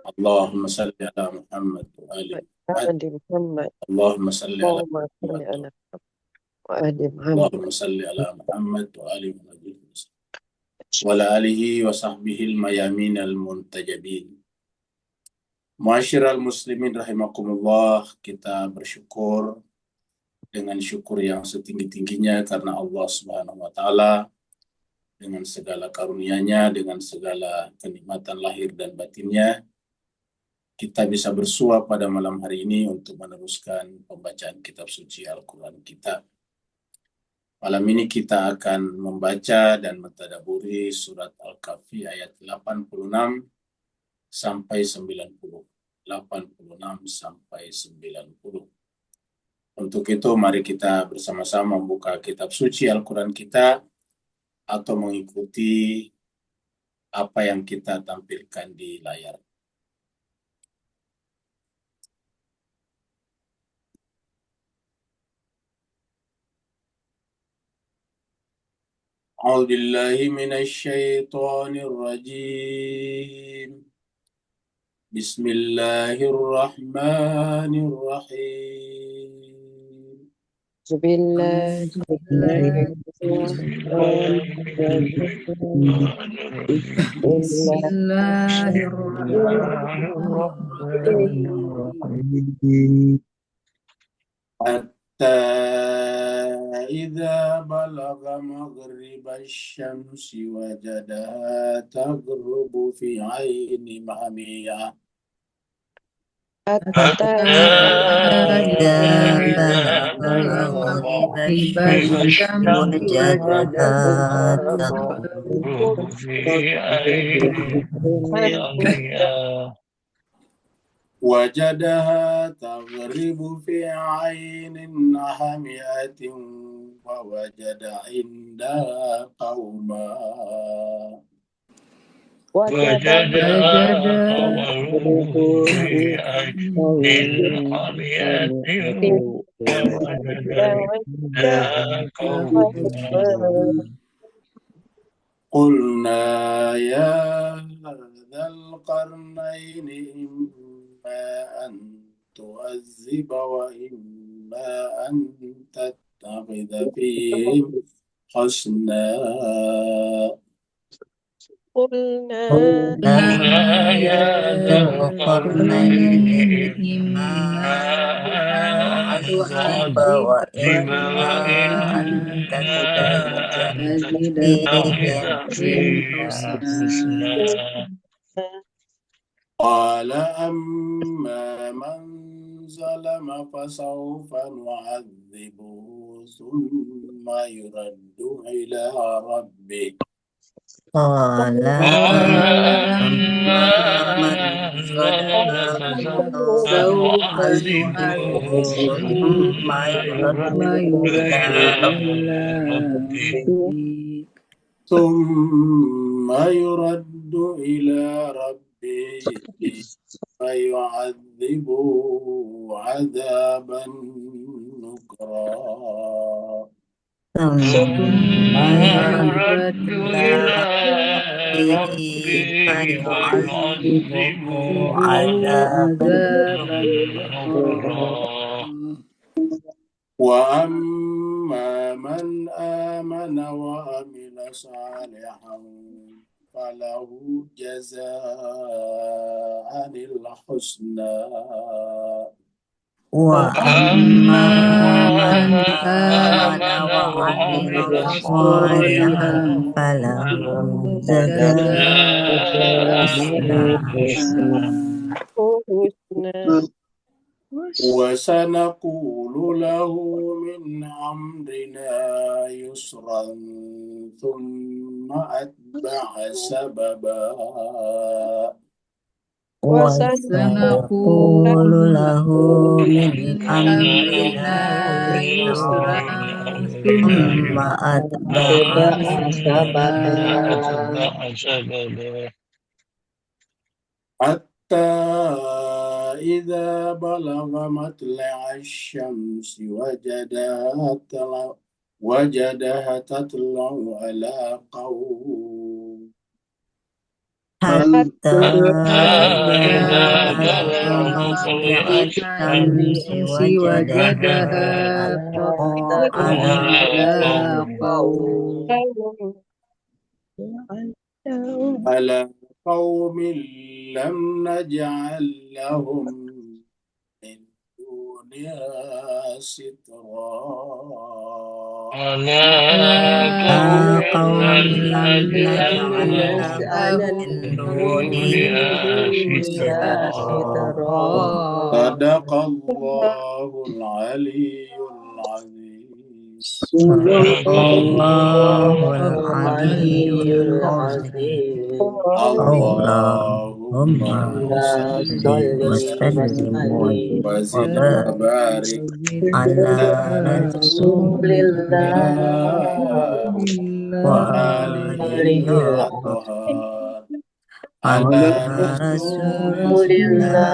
اللهم صل على محمد وآل محمد. آل محمد. اللهم صل على اللهم صل محمد. على وآل اللهم محمد. صل على محمد وآل محمد وعلى آله وصحبه الميامين المنتجبين. Ma'asyiral muslimin rahimakumullah, kita bersyukur dengan syukur yang setinggi-tingginya karena Allah Subhanahu wa taala dengan segala karunia-Nya, dengan segala kenikmatan lahir dan batinnya, kita bisa bersua pada malam hari ini untuk meneruskan pembacaan kitab suci Al-Quran kita. Malam ini kita akan membaca dan mentadaburi surat Al-Kahfi ayat 86 sampai 90. 86 sampai 90. Untuk itu mari kita bersama-sama membuka kitab suci Al-Quran kita atau mengikuti apa yang kita tampilkan di layar. A'udzu billahi minasy syaithanir rajim. Bismillahirrahmanirrahim. Bismillah. Bismillahirrahmanirrahim. Hatta idza balagha maghribasy syamsi wajadaha taghrubu fi 'aini hamiyah. Hatta إذا بلغ مغرب الشمس وجدها تغرب في عين حمئة وجدها تغرب في عين حمئة ووجد عندها قوما وجدها تغرب في عين حمئة ووجد عندها قوما قلنا يا ذا القرنين إما أن تؤذب وإما أن تتخذ فيهم حسنا. قلنا يا ذا القرنين إما أن تعذب وإما أن تتخذ فيهم حسنا. قال أما من ظلم فسوف نعذبه ثم يرد إلى ربه. قال أما من ظلم فسوف نعذبه ثم يرد إلى ربه فيعذبه عذابا نكرا. ثم يرد إلى ربه فيعذبه عذابا نكرا. وأما من آمن وعمل صالحا فله جزاء الحسنى. وأما من آمن وعمل صالحا فله جزاء الحسنى وسنقول له من أمرنا يسرا ثم أتبع سببا. وسنقول له من أمرنا يسرا ثم أتبع سببا حتى إذا بلغ مطلع الشمس وجدها تطلع على قوم. حتى إذا طالع الشمس وجدها تطلع على قوم على قوم لم نجعل لهم من دونها سترا على قوم لم نجعل لهم من دونها سترا صدق الله العلي العظيم. صدق الله العلي العظيم. اللهم صل وسلم وزد وبارك وبارك على رسول الله وآله وآله الأطهار على رسول الله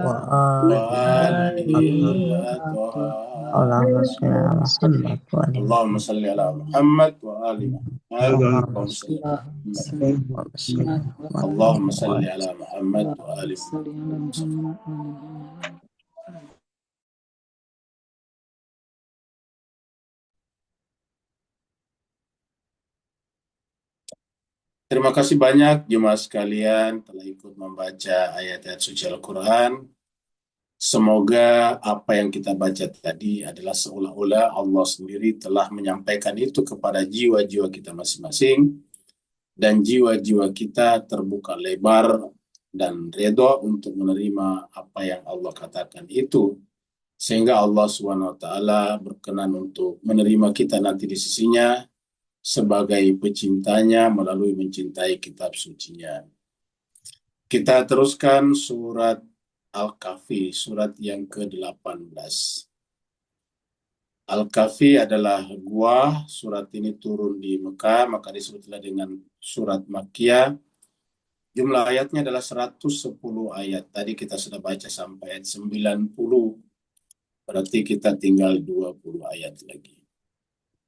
وآله وآله الأطهار. اللهم صل على محمد وآل اللهم صل على محمد وآل محمد. اللهم صل اللهم صل على محمد وآل محمد. Terima kasih banyak jemaah sekalian telah ikut membaca ayat-ayat suci Al-Quran. Semoga apa yang kita baca tadi adalah seolah-olah Allah sendiri telah menyampaikan itu kepada jiwa-jiwa kita masing-masing, dan jiwa-jiwa kita terbuka lebar dan redha untuk menerima apa yang Allah katakan itu, sehingga Allah SWT berkenan untuk menerima kita nanti di sisinya sebagai pecintanya melalui mencintai kitab sucinya. Kita teruskan surat Al-Kahfi, surat yang ke-18. Al-Kahfi adalah gua. Surat ini turun di Mekah, maka disebutlah dengan surat Makkiyah. Jumlah ayatnya adalah 110 ayat. Tadi kita sudah baca sampai ayat 90. Berarti kita tinggal 20 ayat lagi.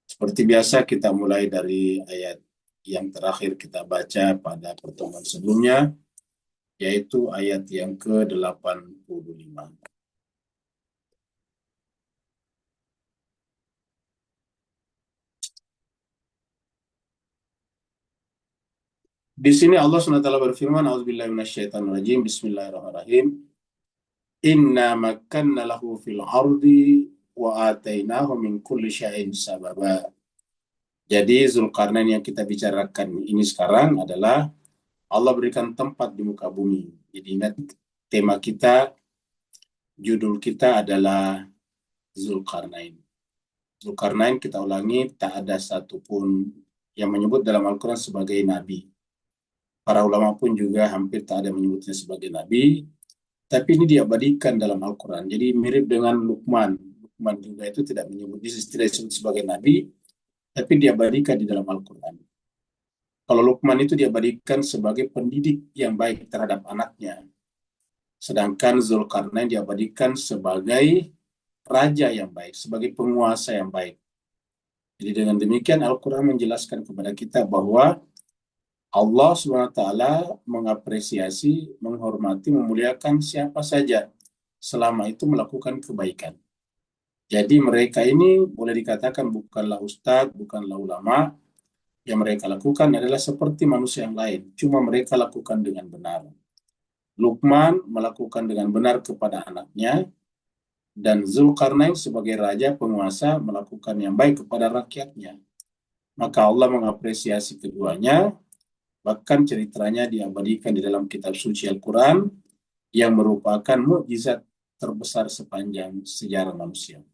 Seperti biasa kita mulai dari ayat yang terakhir kita baca pada pertemuan sebelumnya, yaitu ayat yang ke-85. Di sini Allah SWT berfirman, A'udzubillahi minasyaitonirrajim, Bismillahirrahmanirrahim. Inna makkanna lahu fil ardi wa atainahu min kulli syai'in sababa. Jadi Zulkarnain yang kita bicarakan ini sekarang adalah Allah berikan tempat di muka bumi. Jadi ingat tema kita, judul kita adalah Zulkarnain. Zulkarnain kita ulangi, tak ada satupun yang menyebut dalam Al-Quran sebagai nabi. Para ulama pun juga hampir tak ada menyebutnya sebagai nabi, tapi ini diabadikan dalam Al-Quran. Jadi mirip dengan Luqman. Luqman juga itu tidak disebut sebagai nabi, tapi diabadikan di dalam Al-Quran. Kalau Luqman itu diabadikan sebagai pendidik yang baik terhadap anaknya. Sedangkan Zulkarnain diabadikan sebagai raja yang baik, sebagai penguasa yang baik. Jadi dengan demikian Al-Quran menjelaskan kepada kita bahwa Allah SWT mengapresiasi, menghormati, memuliakan siapa saja selama itu melakukan kebaikan. Jadi mereka ini boleh dikatakan bukanlah ustadz, bukanlah ulama. Yang mereka lakukan adalah seperti manusia yang lain, cuma mereka lakukan dengan benar. Luqman melakukan dengan benar kepada anaknya, dan Zulkarnain sebagai raja penguasa melakukan yang baik kepada rakyatnya. Maka Allah mengapresiasi keduanya. Bahkan ceritanya diabadikan di dalam kitab suci Al-Quran yang merupakan mukjizat terbesar sepanjang sejarah manusia.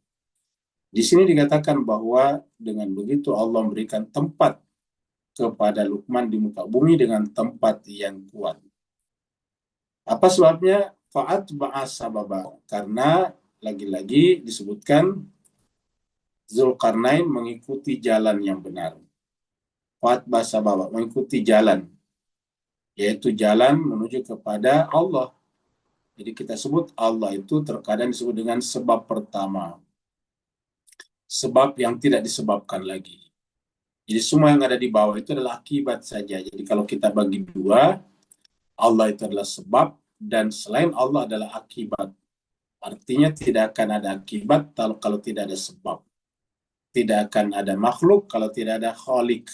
Di sini dikatakan bahwa dengan begitu Allah memberikan tempat kepada Luqman di muka bumi dengan tempat yang kuat. Apa sebabnya? Fa'atba'a sababa. Karena lagi-lagi disebutkan Zulkarnain mengikuti jalan yang benar. Fa'atba'a sababa, mengikuti jalan, yaitu jalan menuju kepada Allah. Jadi kita sebut Allah itu terkadang disebut dengan sebab pertama, sebab yang tidak disebabkan lagi. Jadi semua yang ada di bawah itu adalah akibat saja. Jadi kalau kita bagi dua, Allah itu adalah sebab dan selain Allah adalah akibat. Artinya tidak akan ada akibat kalau tidak ada sebab. Tidak akan ada makhluk kalau tidak ada khalik.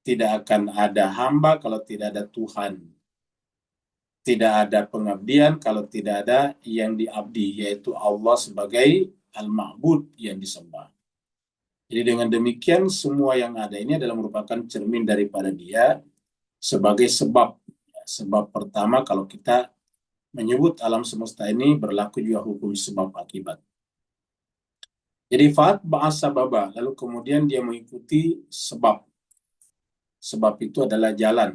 Tidak akan ada hamba kalau tidak ada Tuhan. Tidak ada pengabdian kalau tidak ada yang diabdi, yaitu Allah sebagai al-ma'bud yang disembah. Jadi dengan demikian semua yang ada ini adalah merupakan cermin daripada Dia sebagai sebab. Sebab pertama kalau kita menyebut alam semesta ini berlaku juga hukum sebab akibat. Jadi fa'at ba'asa baba, lalu kemudian dia mengikuti sebab. Sebab itu adalah jalan.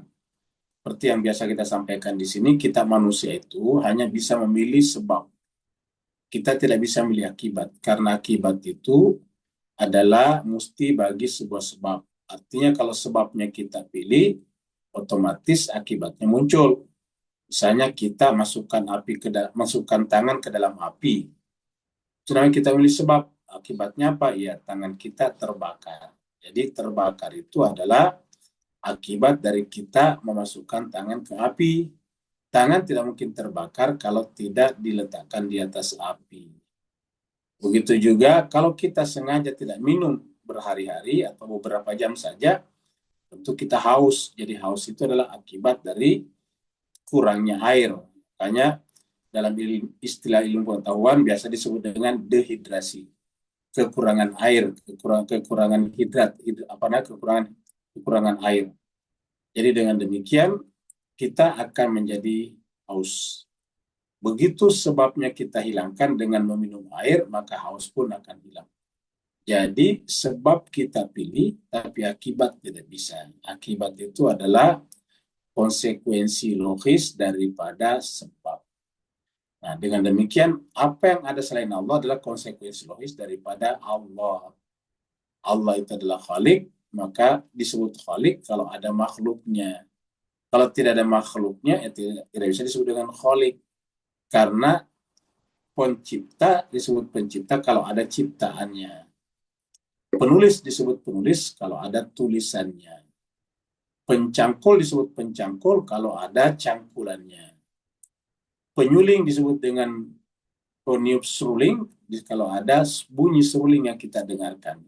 Seperti yang biasa kita sampaikan di sini, kita manusia itu hanya bisa memilih sebab. Kita tidak bisa memilih akibat, karena akibat itu adalah mesti bagi sebuah sebab. Artinya kalau sebabnya kita pilih, otomatis akibatnya muncul. Misalnya kita masukkan tangan ke dalam api. Itu namanya kita memilih sebab. Akibatnya apa? Ya, tangan kita terbakar. Jadi terbakar itu adalah akibat dari kita memasukkan tangan ke api. Tangan tidak mungkin terbakar kalau tidak diletakkan di atas api. Begitu juga kalau kita sengaja tidak minum berhari-hari atau beberapa jam saja, tentu kita haus. Jadi haus itu adalah akibat dari kurangnya air. Makanya dalam istilah ilmu pengetahuan biasa disebut dengan dehidrasi. Kekurangan air, kekurangan hidrat, kekurangan air. Jadi dengan demikian kita akan menjadi haus. Begitu sebabnya kita hilangkan dengan meminum air, maka haus pun akan hilang. Jadi sebab kita pilih, tapi akibat tidak bisa. Akibat itu adalah konsekuensi logis daripada sebab. Nah, dengan demikian, apa yang ada selain Allah adalah konsekuensi logis daripada Allah. Allah itu adalah Khalik, maka disebut Khalik kalau ada makhluknya. Kalau tidak ada makhluknya, ya tidak bisa disebut dengan Khalik. Karena pencipta disebut pencipta kalau ada ciptaannya. Penulis disebut penulis kalau ada tulisannya. Pencangkul disebut pencangkul kalau ada cangkulannya. Penyuling disebut dengan peniup seruling kalau ada bunyi seruling yang kita dengarkan.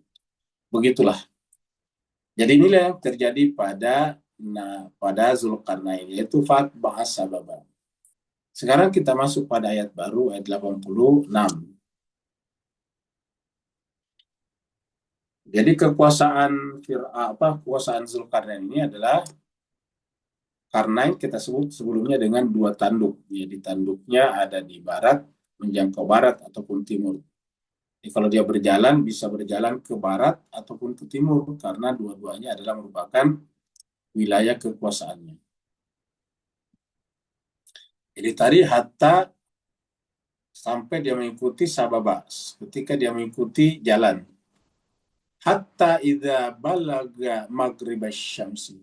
Begitulah. Jadi inilah yang terjadi pada Zulkarnain, yaitu fat bahasa baba. Sekarang kita masuk pada ayat baru, ayat 86. Jadi kekuasaan Zulkarnain ini adalah Karnain kita sebut sebelumnya dengan dua tanduk. Jadi tanduknya ada di barat, menjangkau barat ataupun timur. Jadi kalau dia berjalan, bisa berjalan ke barat ataupun ke timur, karena dua-duanya adalah merupakan wilayah kekuasaannya. Jadi tadi hatta sampai dia mengikuti sababa, ketika dia mengikuti jalan. Hatta idza balaga maghribasy syamsi.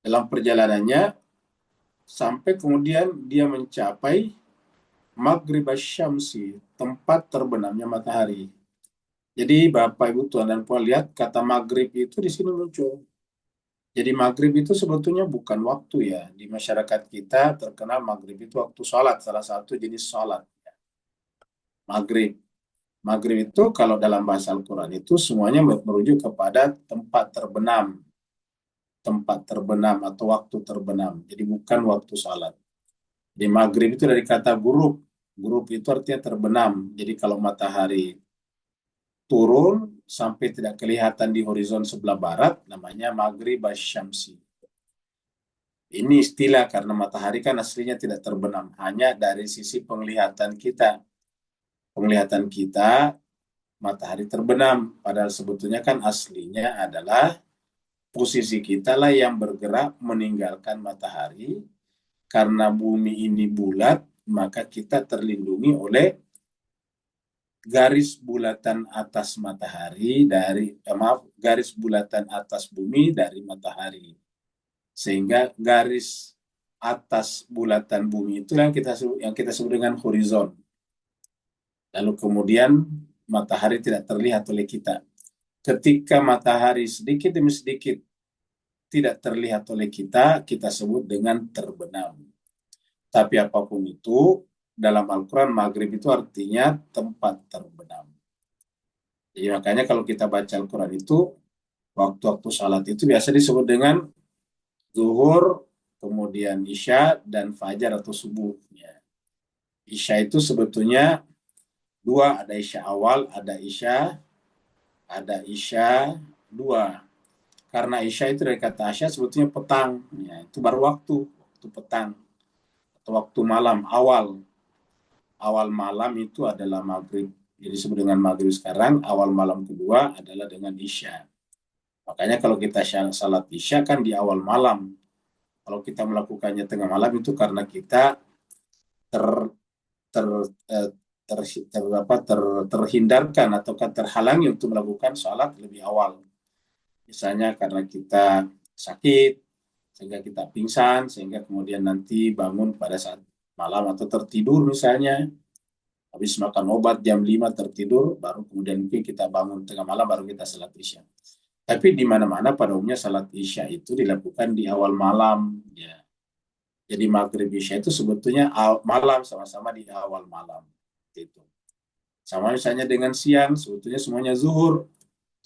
Dalam perjalanannya sampai kemudian dia mencapai maghribasy syamsi, tempat terbenamnya matahari. Jadi Bapak Ibu Tuan dan Puan lihat kata maghrib itu di sini muncul. Jadi maghrib itu sebetulnya bukan waktu ya. Di masyarakat kita terkenal maghrib itu waktu sholat, salah satu jenis sholat. Maghrib. Maghrib itu kalau dalam bahasa Al-Quran itu semuanya merujuk kepada tempat terbenam. Tempat terbenam atau waktu terbenam. Jadi bukan waktu sholat. Di maghrib itu dari kata gurub. Gurub itu artinya terbenam. Jadi kalau matahari turun sampai tidak kelihatan di horizon sebelah barat, namanya maghrib asyamsi. Ini istilah karena matahari kan aslinya tidak terbenam. Hanya dari sisi penglihatan kita. Penglihatan kita, matahari terbenam. Padahal sebetulnya kan aslinya adalah posisi kita lah yang bergerak meninggalkan matahari. Karena bumi ini bulat, maka kita terlindungi oleh garis bulatan atas matahari garis bulatan atas bumi dari matahari. Sehingga garis atas bulatan bumi itu yang kita sebut dengan horizon. Lalu kemudian matahari tidak terlihat oleh kita. Ketika matahari sedikit demi sedikit tidak terlihat oleh kita, kita sebut dengan terbenam. Tapi apapun itu, dalam Al-Quran maghrib itu artinya tempat terbenam. Jadi makanya kalau kita baca Al-Quran itu, waktu-waktu salat itu biasa disebut dengan zuhur, kemudian isya, dan fajar atau subuh. Ya. Isya itu sebetulnya dua, ada isya awal, ada isya dua. Karena isya itu dari kata asya sebetulnya petang. Ya, itu baru waktu petang. Atau waktu malam, awal. Awal malam itu adalah maghrib. Jadi disebut dengan maghrib sekarang, awal malam kedua adalah dengan isya. Makanya kalau kita salat isya kan di awal malam. Kalau kita melakukannya tengah malam itu karena kita ter, ter, eh, ter, ter, apa, ter, terhindarkan atau terhalangi untuk melakukan salat lebih awal. Misalnya karena kita sakit, sehingga kita pingsan, sehingga kemudian nanti bangun pada saat malam atau tertidur misalnya, habis makan obat jam 5 tertidur, baru kemudian mungkin kita bangun tengah malam, baru kita salat isya. Tapi di mana-mana pada umumnya salat isya itu dilakukan di awal malam. Ya. Jadi maghrib isya itu sebetulnya malam, sama-sama di awal malam. Gitu. Sama misalnya dengan siang, sebetulnya semuanya zuhur.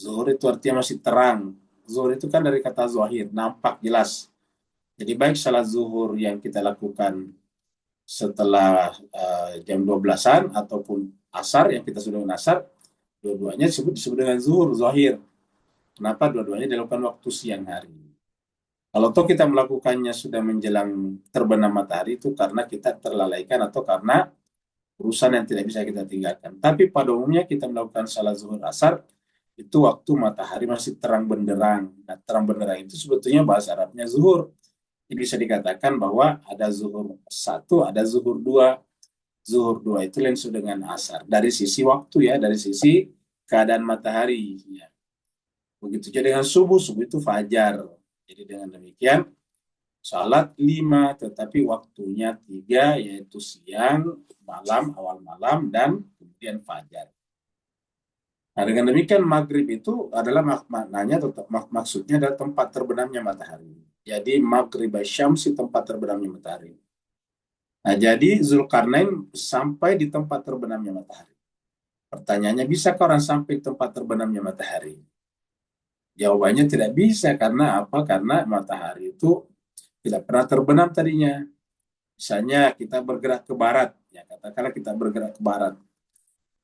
Zuhur itu artinya masih terang. Zuhur itu kan dari kata zahir, nampak jelas. Jadi baik salat zuhur yang kita lakukan setelah jam 12-an ataupun asar yang kita sudah dengan asar, dua-duanya disebut dengan zuhur, zahir. Kenapa dua-duanya dilakukan waktu siang hari? Kalau toh kita melakukannya sudah menjelang terbenam matahari itu karena kita terlalaikan atau karena urusan yang tidak bisa kita tinggalkan. Tapi pada umumnya kita melakukan salat zuhur asar itu waktu matahari masih terang benderang. Nah, terang benderang itu sebetulnya bahasa Arabnya zuhur. Jadi bisa dikatakan bahwa ada zuhur satu, ada zuhur dua. Zuhur dua itu langsung dengan asar. Dari sisi waktu ya, dari sisi keadaan matahari. Ya. Begitu juga dengan subuh, subuh itu fajar. Jadi dengan demikian, salat 5, tetapi waktunya 3, yaitu siang, malam, awal malam, dan kemudian fajar. Nah, dengan demikian maghrib itu adalah maknanya, maksudnya adalah tempat terbenamnya matahari. Jadi maghrib syamsi, tempat terbenamnya matahari. Nah, jadi Zulkarnain sampai di tempat terbenamnya matahari. Pertanyaannya, bisakah orang sampai di tempat terbenamnya matahari? Jawabannya tidak bisa. Karena apa? Karena matahari itu tidak pernah terbenam tadinya. Misalnya kita bergerak ke barat, ya katakanlah kita bergerak ke barat.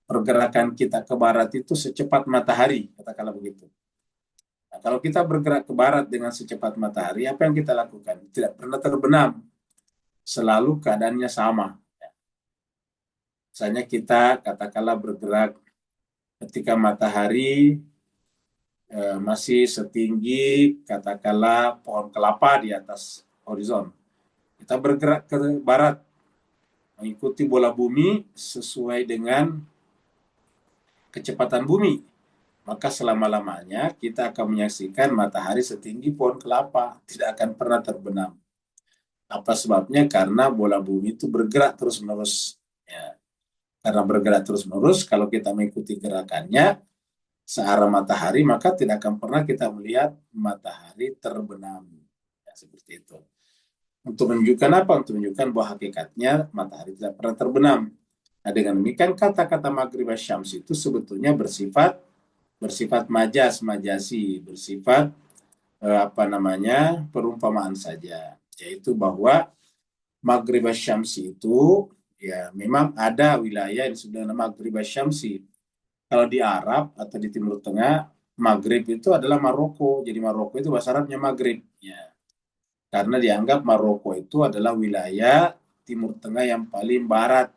Pergerakan kita ke barat itu secepat matahari, katakanlah begitu. Nah, kalau kita bergerak ke barat dengan secepat matahari, apa yang kita lakukan? Tidak pernah terbenam. Selalu keadaannya sama. Misalnya kita katakanlah bergerak ketika matahari masih setinggi katakanlah pohon kelapa di atas horizon. Kita bergerak ke barat mengikuti bola bumi sesuai dengan kecepatan bumi. Maka selama-lamanya kita akan menyaksikan matahari setinggi pohon kelapa, tidak akan pernah terbenam. Apa sebabnya? Karena bola bumi itu bergerak terus-menerus. Ya. Karena bergerak terus-menerus, kalau kita mengikuti gerakannya searah matahari, maka tidak akan pernah kita melihat matahari terbenam. Ya, seperti itu. Untuk menunjukkan apa? Untuk menunjukkan bahwa hakikatnya matahari tidak pernah terbenam. Nah, dengan demikian kata-kata maghrib syams itu sebetulnya bersifat majasi, bersifat perumpamaan saja. Yaitu bahwa maghrib syams itu ya memang ada wilayah yang disebut dengan maghrib syamsi. Kalau di Arab atau di Timur Tengah, Maghrib itu adalah Maroko. Jadi Maroko itu bahasa Arabnya Maghrib. Ya. Karena dianggap Maroko itu adalah wilayah Timur Tengah yang paling barat.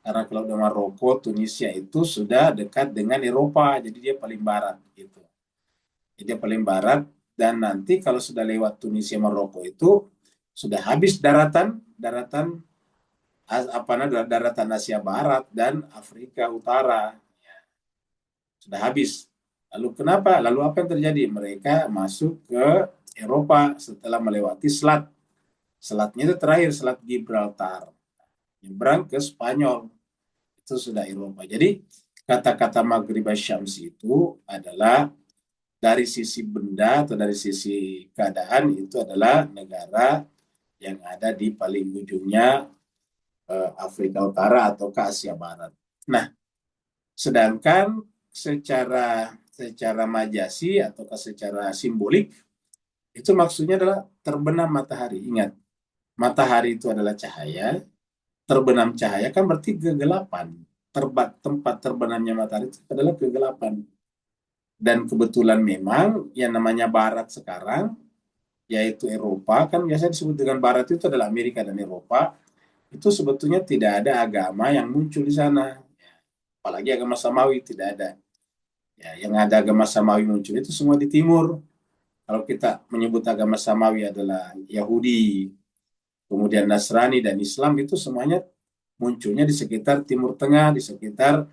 Karena kalau di Maroko, Tunisia itu sudah dekat dengan Eropa. Jadi dia paling barat. Gitu. Jadi dia paling barat. Dan nanti kalau sudah lewat Tunisia, Maroko itu sudah habis daratan Asia Barat dan Afrika Utara. Sudah habis. Lalu kenapa? Lalu apa yang terjadi? Mereka masuk ke Eropa setelah melewati selat. Selatnya itu terakhir, Selat Gibraltar. Nyebrang ke Spanyol. Itu sudah Eropa. Jadi kata-kata Maghrib Syamsi itu adalah dari sisi benda atau dari sisi keadaan itu adalah negara yang ada di paling ujungnya Afrika Utara atau ke Asia Barat. Nah, sedangkan secara majasi atau secara simbolik itu maksudnya adalah terbenam matahari. Ingat, matahari itu adalah cahaya, terbenam cahaya kan berarti kegelapan. Tempat terbenamnya matahari itu adalah kegelapan. Dan kebetulan memang yang namanya Barat sekarang, yaitu Eropa, kan biasanya disebut dengan Barat itu adalah Amerika dan Eropa, itu sebetulnya tidak ada agama yang muncul di sana. Apalagi agama Samawi tidak ada. Ya, yang ada agama Samawi muncul itu semua di timur. Kalau kita menyebut agama Samawi adalah Yahudi, kemudian Nasrani dan Islam, itu semuanya munculnya di sekitar Timur Tengah, di sekitar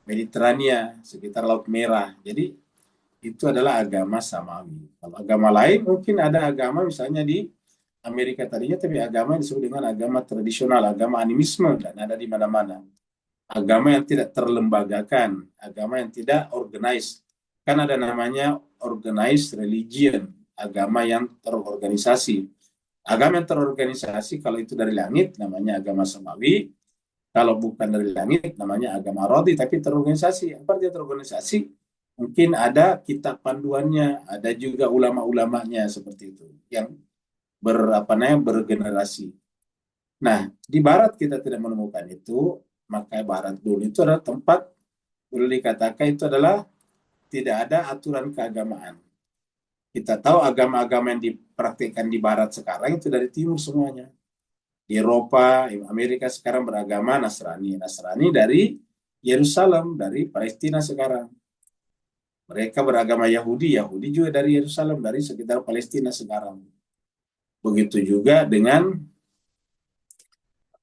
Mediterania, sekitar Laut Merah. Jadi itu adalah agama Samawi. Kalau agama lain mungkin ada agama misalnya di Amerika tadinya, tapi agama disebut dengan agama tradisional, agama animisme, dan ada di mana-mana. Agama yang tidak terlembagakan, agama yang tidak organized. Kan ada namanya organized religion, agama yang terorganisasi. Agama yang terorganisasi, kalau itu dari langit, namanya agama Samawi. Kalau bukan dari langit, namanya agama Rodi, tapi terorganisasi. Apa dia terorganisasi? Mungkin ada kitab panduannya, ada juga ulama-ulamanya seperti itu, yang bergenerasi. Nah, di Barat kita tidak menemukan itu, maka Barat dulu itu adalah tempat, boleh dikatakan itu adalah tidak ada aturan keagamaan. Kita tahu agama-agama yang dipraktikkan di Barat sekarang itu dari timur semuanya. Di Eropa, Amerika sekarang beragama Nasrani. Nasrani dari Yerusalem, dari Palestina sekarang. Mereka beragama Yahudi, Yahudi juga dari Yerusalem, dari sekitar Palestina sekarang. Begitu juga dengan,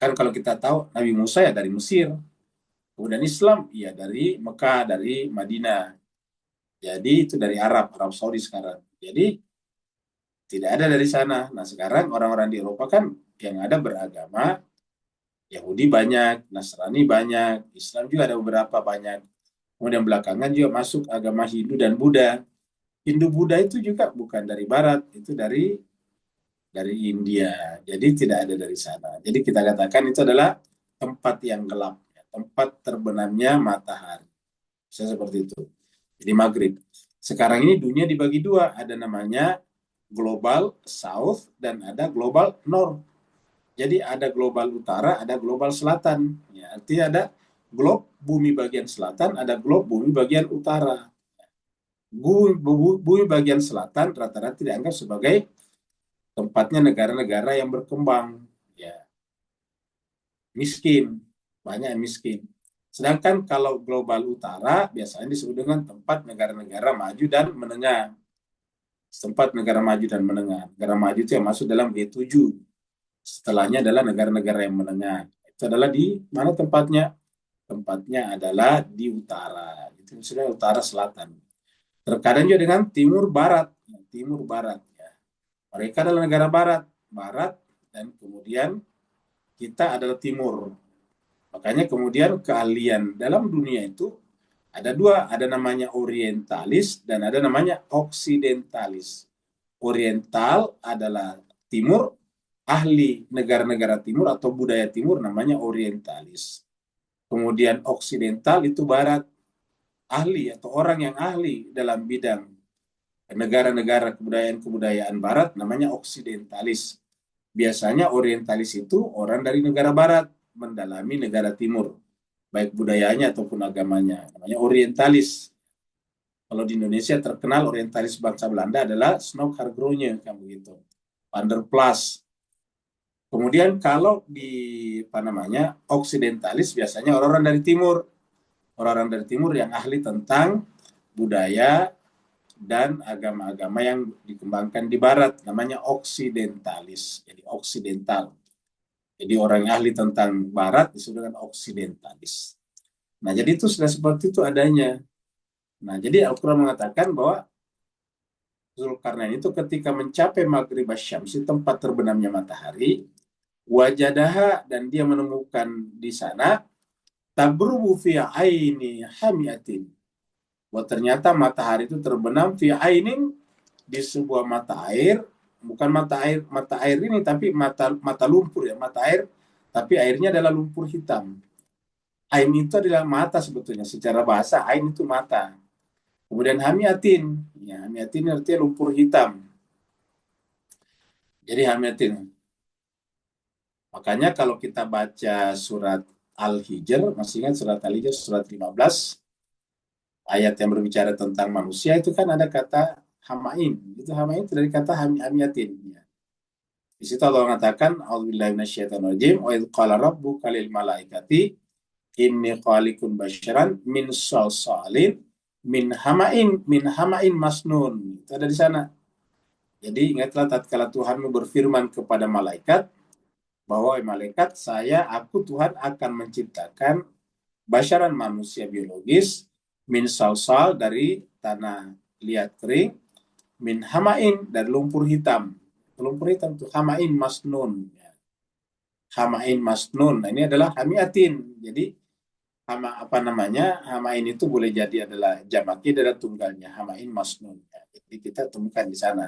kan kalau kita tahu Nabi Musa ya dari Mesir. Kemudian Islam, ya dari Mekah, dari Madinah. Jadi itu dari Arab Saudi sekarang. Jadi tidak ada dari sana. Nah sekarang orang-orang di Eropa kan yang ada beragama Yahudi banyak, Nasrani banyak, Islam juga ada beberapa banyak. Kemudian belakangan juga masuk agama Hindu dan Buddha. Hindu-Buddha itu juga bukan dari Barat, itu dari India. Jadi tidak ada dari sana. Jadi kita katakan itu adalah tempat yang gelap, tempat terbenamnya matahari. Bisa seperti itu. Jadi maghrib. Sekarang ini dunia dibagi dua, ada namanya global south dan ada global north. Jadi ada global utara, ada global selatan. Ya, artinya ada globe bumi bagian selatan, ada globe bumi bagian utara. Bumi bagian selatan rata-rata dianggap sebagai tempatnya negara-negara yang berkembang, ya, miskin, banyak yang miskin. Sedangkan kalau global utara biasanya disebut dengan tempat negara-negara maju dan menengah. Tempat negara maju dan menengah. Negara maju itu yang masuk dalam G7. Setelahnya adalah negara-negara yang menengah. Itu adalah di mana tempatnya? Tempatnya adalah di utara. Itu sudah utara selatan. Terkadang juga dengan timur barat. Timur barat. Ya. Mereka adalah negara barat, dan kemudian kita adalah timur. Makanya kemudian keahlian dalam dunia itu ada dua, ada namanya orientalis dan ada namanya oksidentalis. Oriental adalah timur, ahli negara-negara timur atau budaya timur namanya orientalis. Kemudian oksidental itu barat, ahli atau orang yang ahli dalam bidang negara-negara kebudayaan barat namanya oksidentalis. Biasanya orientalis itu orang dari negara barat mendalami negara timur, baik budayanya ataupun agamanya, namanya orientalis. Kalau di Indonesia terkenal orientalis bangsa Belanda adalah Snoek Hargroene, kan begitu. Van der Plas. Kemudian kalau di oksidentalis biasanya orang-orang dari timur. Orang-orang dari timur yang ahli tentang budaya dan agama-agama yang dikembangkan di barat, namanya oksidentalis. Jadi oksidental. Jadi orang yang ahli tentang barat disebut dengan oksidentalis. Nah, jadi itu sudah seperti itu adanya. Nah, jadi Al-Quran mengatakan bahwa Zulkarnain itu ketika mencapai maghrib asyamsi, tempat terbenamnya matahari, wajadaha, dan dia menemukan di sana tabrubu fi aini hamiatin. Bahwa ternyata matahari itu terbenam fi ainin, di sebuah mata air bukan mata air ini, tapi mata lumpur ya, mata air, tapi airnya adalah lumpur hitam. Ain itu adalah mata sebetulnya, secara bahasa ain itu mata. Kemudian hamiatin, ya hamiatin artinya lumpur hitam. Jadi hamiatin. Makanya kalau kita baca surat Al-Hijr, masih ingat surat Al-Hijr surat 15, ayat yang berbicara tentang manusia itu kan ada kata hamain. Itu hamain itu dari kata hamiatin. Ya. Di situ Allah mengatakan, A'udzubillahi minasyaitonirrajim, wa idz qala rabbuka lil malaikati inni khaliqun basyaran min salsalin min hamain masnun. Itu ada di sana. Jadi ingatlah tatkala Tuhanmu berfirman kepada malaikat bahwa malaikat aku Tuhan akan menciptakan basyaran manusia biologis min salsal dari tanah liat kering, min hamain dari lumpur hitam. Lumpur hitam itu hamain masnun. Hamain masnun. Nah, ini adalah hamiatin. Jadi hamain itu boleh jadi adalah jamaknya adalah tunggalnya, hamain masnun. Jadi kita temukan di sana.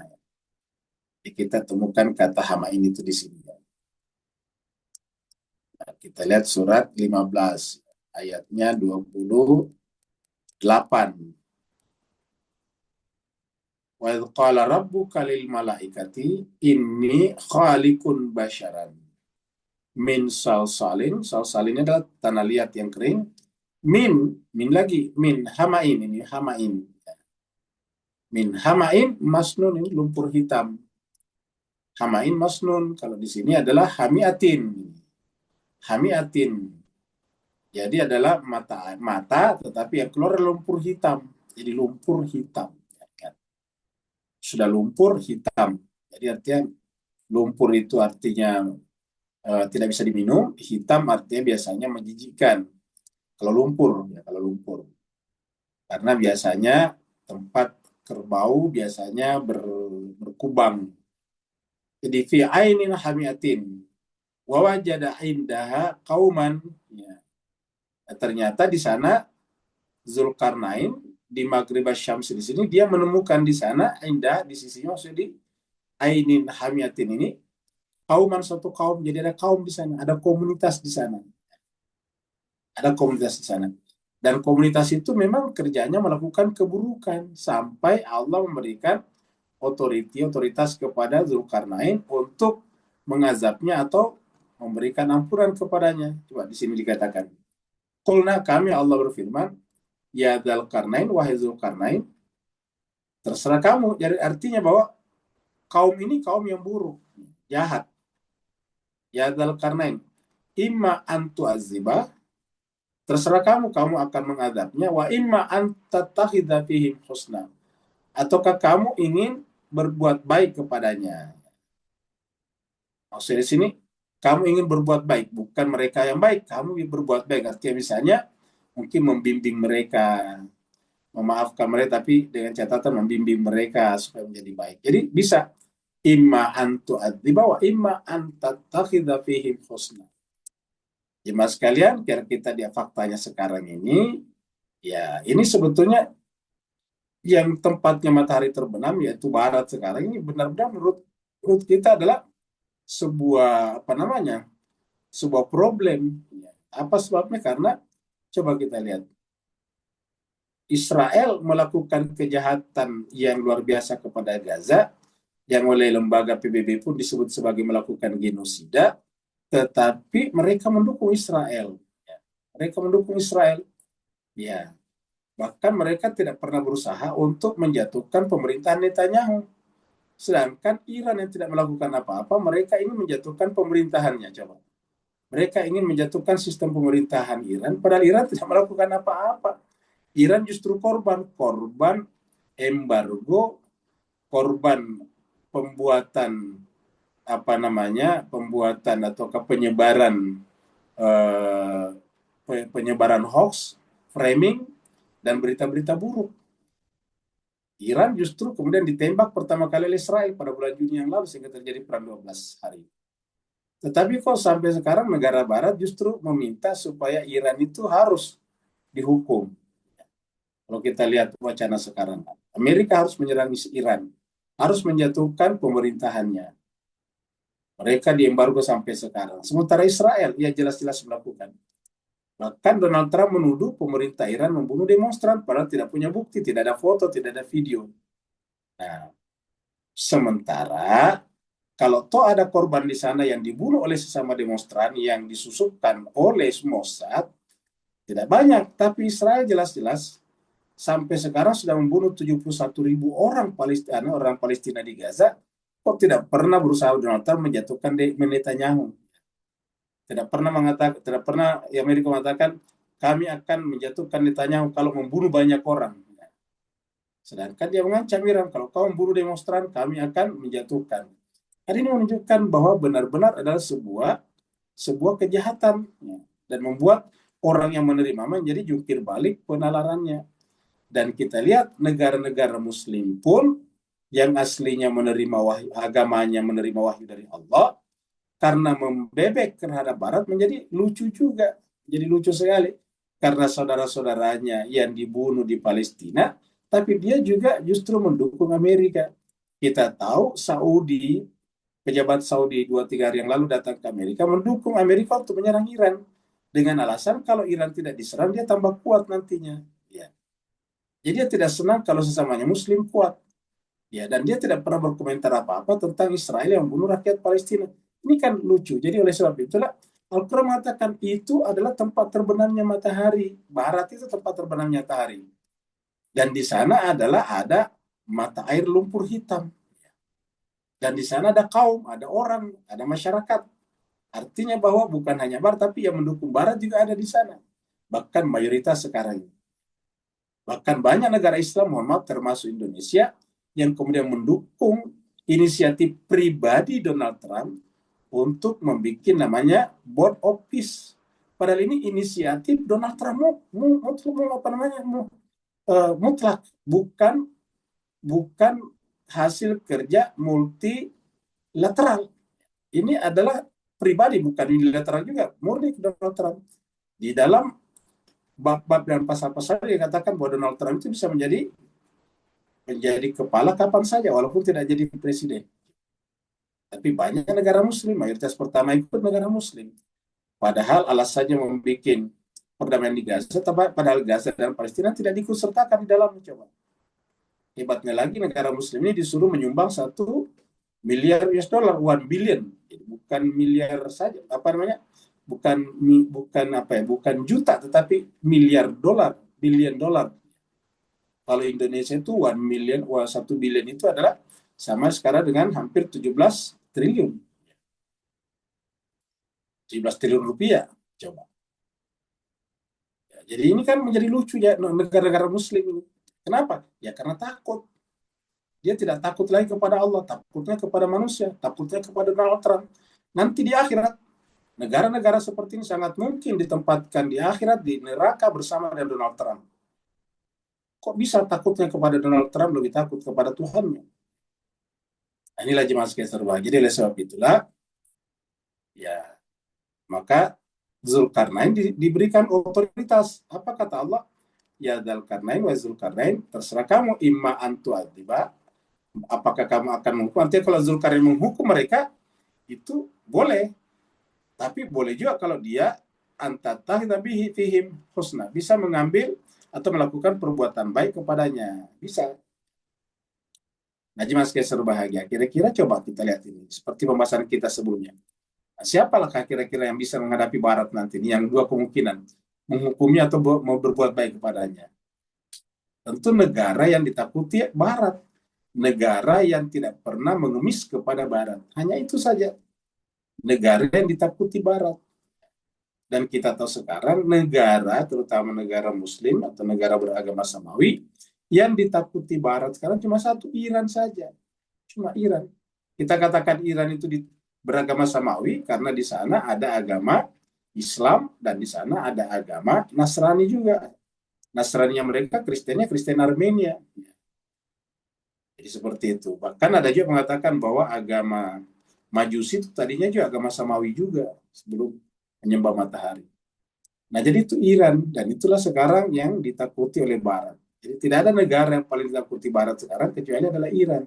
Jadi kita temukan kata hamain itu di sini. Nah, kita lihat surat 15 ayatnya 28. Wa idz qala rabbuka lil malaikati inni khaliqun basyaran min salsalin. Salsalin adalah tanah liat yang kering. Min hamain, ini hamain. Min hamain masnun, ini lumpur hitam. Hamain masnun, kalau di sini adalah hamiatin. Hamiatin. Jadi adalah mata tetapi yang keluar lumpur hitam. Jadi lumpur hitam. Sudah lumpur hitam. Jadi artinya lumpur itu artinya tidak bisa diminum, hitam artinya biasanya menjijikkan. Kalau lumpur, karena biasanya tempat kerbau biasanya berkubang. Jadi fi ainin hamiatin wa wajada indaha qauman. Ya. Ternyata di sana Zulkarnain di Maghrib Syams di sini dia menemukan di sana indah di sisinya, maksudnya di ainin hamiatin ini kauman, suatu kaum. Jadi ada kaum di sana, ada komunitas di sana. Ada komunitas di sana. Dan komunitas itu memang kerjanya melakukan keburukan sampai Allah memberikan otoritas kepada Zulkarnain untuk mengazabnya atau memberikan ampunan kepadanya. Coba di sini dikatakan. Qulna, kami Allah berfirman, ya Zulkarnain, wahai Zulkarnain, terserah kamu. Jadi artinya bahwa kaum ini kaum yang buruk, jahat. Ya Zulkarnain, imma antu azibah, terserah kamu akan mengadabnya, wa imma antatakhidha fihim husna, ataukah kamu ingin berbuat baik kepadanya. Maksudnya di sini kamu ingin berbuat baik, bukan mereka yang baik, kamu ingin berbuat baik. Artinya misalnya mungkin membimbing mereka, memaafkan mereka, tapi dengan catatan membimbing mereka supaya menjadi baik. Jadi bisa imma antu adziba wa imma antatakhidha fihim husna. Jemaah sekalian, kira kita di faktanya sekarang ini, ya ini sebetulnya yang tempatnya matahari terbenam yaitu barat sekarang ini benar-benar menurut kita adalah sebuah sebuah problem. Apa sebabnya? Karena coba kita lihat, Israel melakukan kejahatan yang luar biasa kepada Gaza, yang oleh lembaga PBB pun disebut sebagai melakukan genosida, tetapi mereka mendukung Israel. Mereka mendukung Israel. Ya, bahkan mereka tidak pernah berusaha untuk menjatuhkan pemerintahan Netanyahu. Sedangkan Iran yang tidak melakukan apa-apa, mereka ingin menjatuhkan pemerintahannya. Coba. Mereka ingin menjatuhkan sistem pemerintahan Iran, padahal Iran tidak melakukan apa-apa. Iran justru korban embargo, korban pembuatan atau penyebaran hoax, framing, dan berita-berita buruk. Iran justru kemudian ditembak pertama kali oleh Israel pada bulan Juni yang lalu sehingga terjadi perang 12 hari. Tetapi kok sampai sekarang negara barat justru meminta supaya Iran itu harus dihukum. Kalau kita lihat wacana sekarang, Amerika harus menyerang Iran. harus menjatuhkan pemerintahannya. Mereka diembargo sampai sekarang. Sementara Israel, ya jelas-jelas melakukan. Bahkan Donald Trump menuduh pemerintah Iran membunuh demonstran, padahal tidak punya bukti, tidak ada foto, tidak ada video. Nah, sementara kalau toh ada korban di sana yang dibunuh oleh sesama demonstran yang disusupkan oleh Mossad, tidak banyak. Tapi Israel jelas-jelas sampai sekarang sudah membunuh 71.000 orang Palestina di Gaza. Kok tidak pernah berusaha Donald Trump menjatuhkan Netanyahu? Tidak pernah Amerika mengatakan kami akan menjatuhkan Netanyahu kalau membunuh banyak orang. Sedangkan dia mengancam Iran, kalau kau membunuh demonstran, kami akan menjatuhkan. Hari ini menunjukkan bahwa benar-benar adalah sebuah kejahatan, dan membuat orang yang menerima menjadi jungkir balik penalarannya. Dan kita lihat negara-negara Muslim pun yang aslinya menerima wahyu, agamanya menerima wahyu dari Allah, karena membebek terhadap Barat menjadi lucu juga. Jadi lucu sekali. Karena saudara-saudaranya yang dibunuh di Palestina, tapi dia juga justru mendukung Amerika. Kita tahu Saudi, pejabat Saudi 2-3 hari yang lalu datang ke Amerika, mendukung Amerika untuk menyerang Iran. Dengan alasan kalau Iran tidak diserang, dia tambah kuat nantinya. Ya. Jadi dia tidak senang kalau sesamanya Muslim kuat. Ya, dan dia tidak pernah berkomentar apa-apa tentang Israel yang membunuh rakyat Palestina. Ini kan lucu. Jadi oleh sebab itulah Al-Quran mengatakan itu adalah tempat terbenamnya matahari. Barat itu tempat terbenamnya matahari. Dan di sana ada mata air lumpur hitam. Dan di sana ada kaum, ada orang, ada masyarakat. Artinya bahwa bukan hanya Barat, tapi yang mendukung Barat juga ada di sana. Bahkan mayoritas sekarang. Bahkan banyak negara Islam, mohon maaf, termasuk Indonesia, yang kemudian mendukung inisiatif pribadi Donald Trump untuk membuat namanya Board of Peace. Padahal ini inisiatif Donald Trump mutlak, bukan hasil kerja multilateral. Ini adalah pribadi, bukan unilateral juga, murni Donald Trump. Di dalam bab-bab dan pasal-pasal dikatakan bahwa Donald Trump itu bisa menjadi kepala kapan saja, walaupun tidak jadi presiden. Tapi banyak negara Muslim, mayoritas pertama ikut negara Muslim. Padahal alasannya membuat perdamaian di Gaza, padahal Gaza dan Palestina tidak diikutsertakan di dalamnya. Coba. Hebatnya lagi, negara Muslim ini disuruh menyumbang 1 miliar US dollar, 1 billion, bukan miliar saja, bukan juta, tetapi miliar dolar, billion dolar. Kalau Indonesia itu 1 billion itu adalah sama sekarang dengan hampir 17 triliun. 17 triliun rupiah, coba. Ya, jadi ini kan menjadi lucu ya negara-negara Muslim ini. Kenapa? Ya karena takut. Dia tidak takut lagi kepada Allah, takutnya kepada manusia, takutnya kepada Donald Trump. Nanti di akhirat, negara-negara seperti ini sangat mungkin ditempatkan di akhirat, di neraka bersama dengan Donald Trump. Kok bisa takutnya kepada Donald Trump lebih takut kepada Tuhannya? Nah, inilah jemaah sekalian terbahagia. Jadi oleh sebab itulah, ya maka Zulkarnain diberikan otoritas. Apa kata Allah? Ya Dzulkarnain wa Zulkarnain, terserah kamu, imma antu adiba, apakah kamu akan menghukum. Nanti kalau Zulkarnain menghukum mereka, itu boleh. Tapi boleh juga kalau dia antatah tapi fihim husna, bisa mengambil atau melakukan perbuatan baik kepadanya. Bisa. Nah, jemaah sekalian berbahagia. Kira-kira coba kita lihat ini. Seperti pembahasan kita sebelumnya. Nah, siapakah kira-kira yang bisa menghadapi Barat nanti? Ini yang dua kemungkinan. Menghukumnya atau mau berbuat baik kepadanya. Tentu negara yang ditakuti Barat. Negara yang tidak pernah mengemis kepada Barat. Hanya itu saja. Negara yang ditakuti Barat. Dan kita tahu sekarang negara, terutama negara Muslim atau negara beragama Samawi, yang ditakuti Barat sekarang cuma satu, Iran saja. Cuma Iran. Kita katakan Iran itu beragama Samawi karena di sana ada agama Islam dan di sana ada agama Nasrani juga. Nasraninya mereka, Kristennya Kristen Armenia. Jadi seperti itu. Bahkan ada juga mengatakan bahwa agama Majusi itu tadinya juga agama Samawi juga sebelum menyembah matahari. Nah, jadi itu Iran, dan itulah sekarang yang ditakuti oleh Barat. Jadi tidak ada negara yang paling ditakuti Barat sekarang kecuali adalah Iran.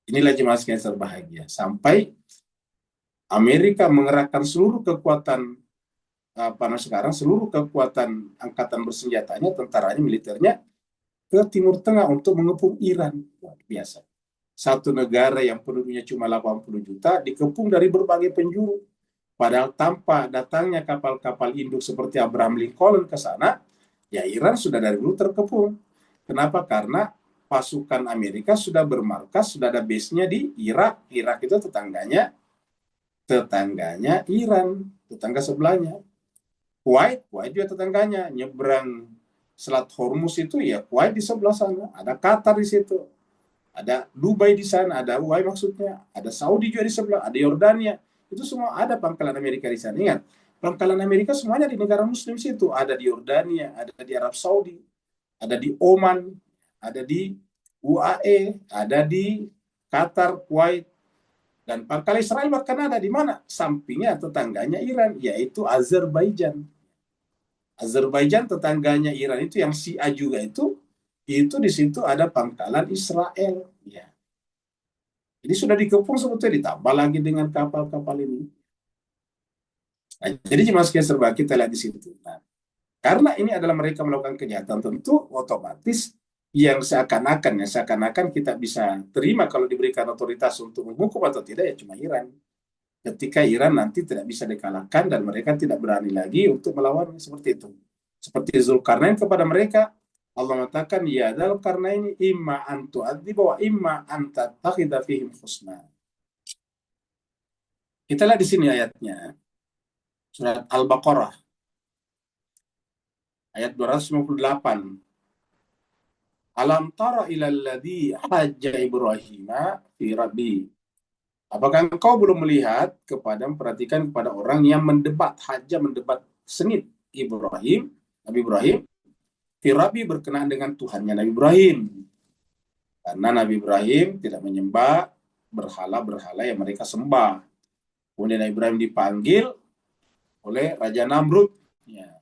Inilah jemaah sekalian terbahagia. Sampai Amerika mengerahkan seluruh kekuatan sekarang, seluruh kekuatan angkatan bersenjatanya, tentaranya, militernya ke Timur Tengah untuk mengepung Iran. Luar biasa. Satu negara yang penduduknya cuma 80 juta dikepung dari berbagai penjuru. Padahal tanpa datangnya kapal-kapal induk seperti Abraham Lincoln ke sana, ya Iran sudah dari dulu terkepung. Kenapa? Karena pasukan Amerika sudah bermarkas, sudah ada base-nya di Irak. Irak itu tetangganya Iran, tetangga sebelahnya. Kuwait juga tetangganya. Nyebrang Selat Hormuz itu ya Kuwait di sebelah sana. Ada Qatar di situ. Ada Dubai di sana, ada Hawaii maksudnya. Ada Saudi juga di sebelah, ada Yordania. Itu semua ada pangkalan Amerika di sana. Ingat, pangkalan Amerika semuanya di negara muslim situ. Ada di Yordania, ada di Arab Saudi, ada di Oman, ada di UAE, ada di Qatar, Kuwait. Dan pangkal Israel bahkan ada di mana? Sampingnya tetangganya Iran, yaitu Azerbaijan. Azerbaijan tetangganya Iran itu yang Syiah juga itu di situ ada pangkalan Israel. Ya. Jadi sudah dikepung sebetulnya, ditambah lagi dengan kapal-kapal ini. Nah, jadi jemaah sekalian serba kita lihat di situ. Nah, karena ini adalah mereka melakukan kejahatan, tentu otomatis yang seakan-akan kita bisa terima kalau diberikan otoritas untuk menghukum atau tidak ya cuma Iran. Ketika Iran nanti tidak bisa dikalahkan dan mereka tidak berani lagi untuk melawan seperti itu. Seperti Zulkarnain kepada mereka, Allah mengatakan, ya Dzulkarnain imma an tu'adziba wa imma an tattakhidha fihim husna. Kita lihat di sini ayatnya. Surat Al-Baqarah ayat 258. Alam tara ilal ladzi hajja Ibrahima fi rabbi. Apakah engkau belum melihat memperhatikan kepada orang yang mendebat sengit Nabi Ibrahim, fi rabbi berkenaan dengan Tuhannya Nabi Ibrahim. Karena Nabi Ibrahim tidak menyembah berhala-berhala yang mereka sembah. Kemudian Nabi Ibrahim dipanggil oleh Raja Namrud. Ya.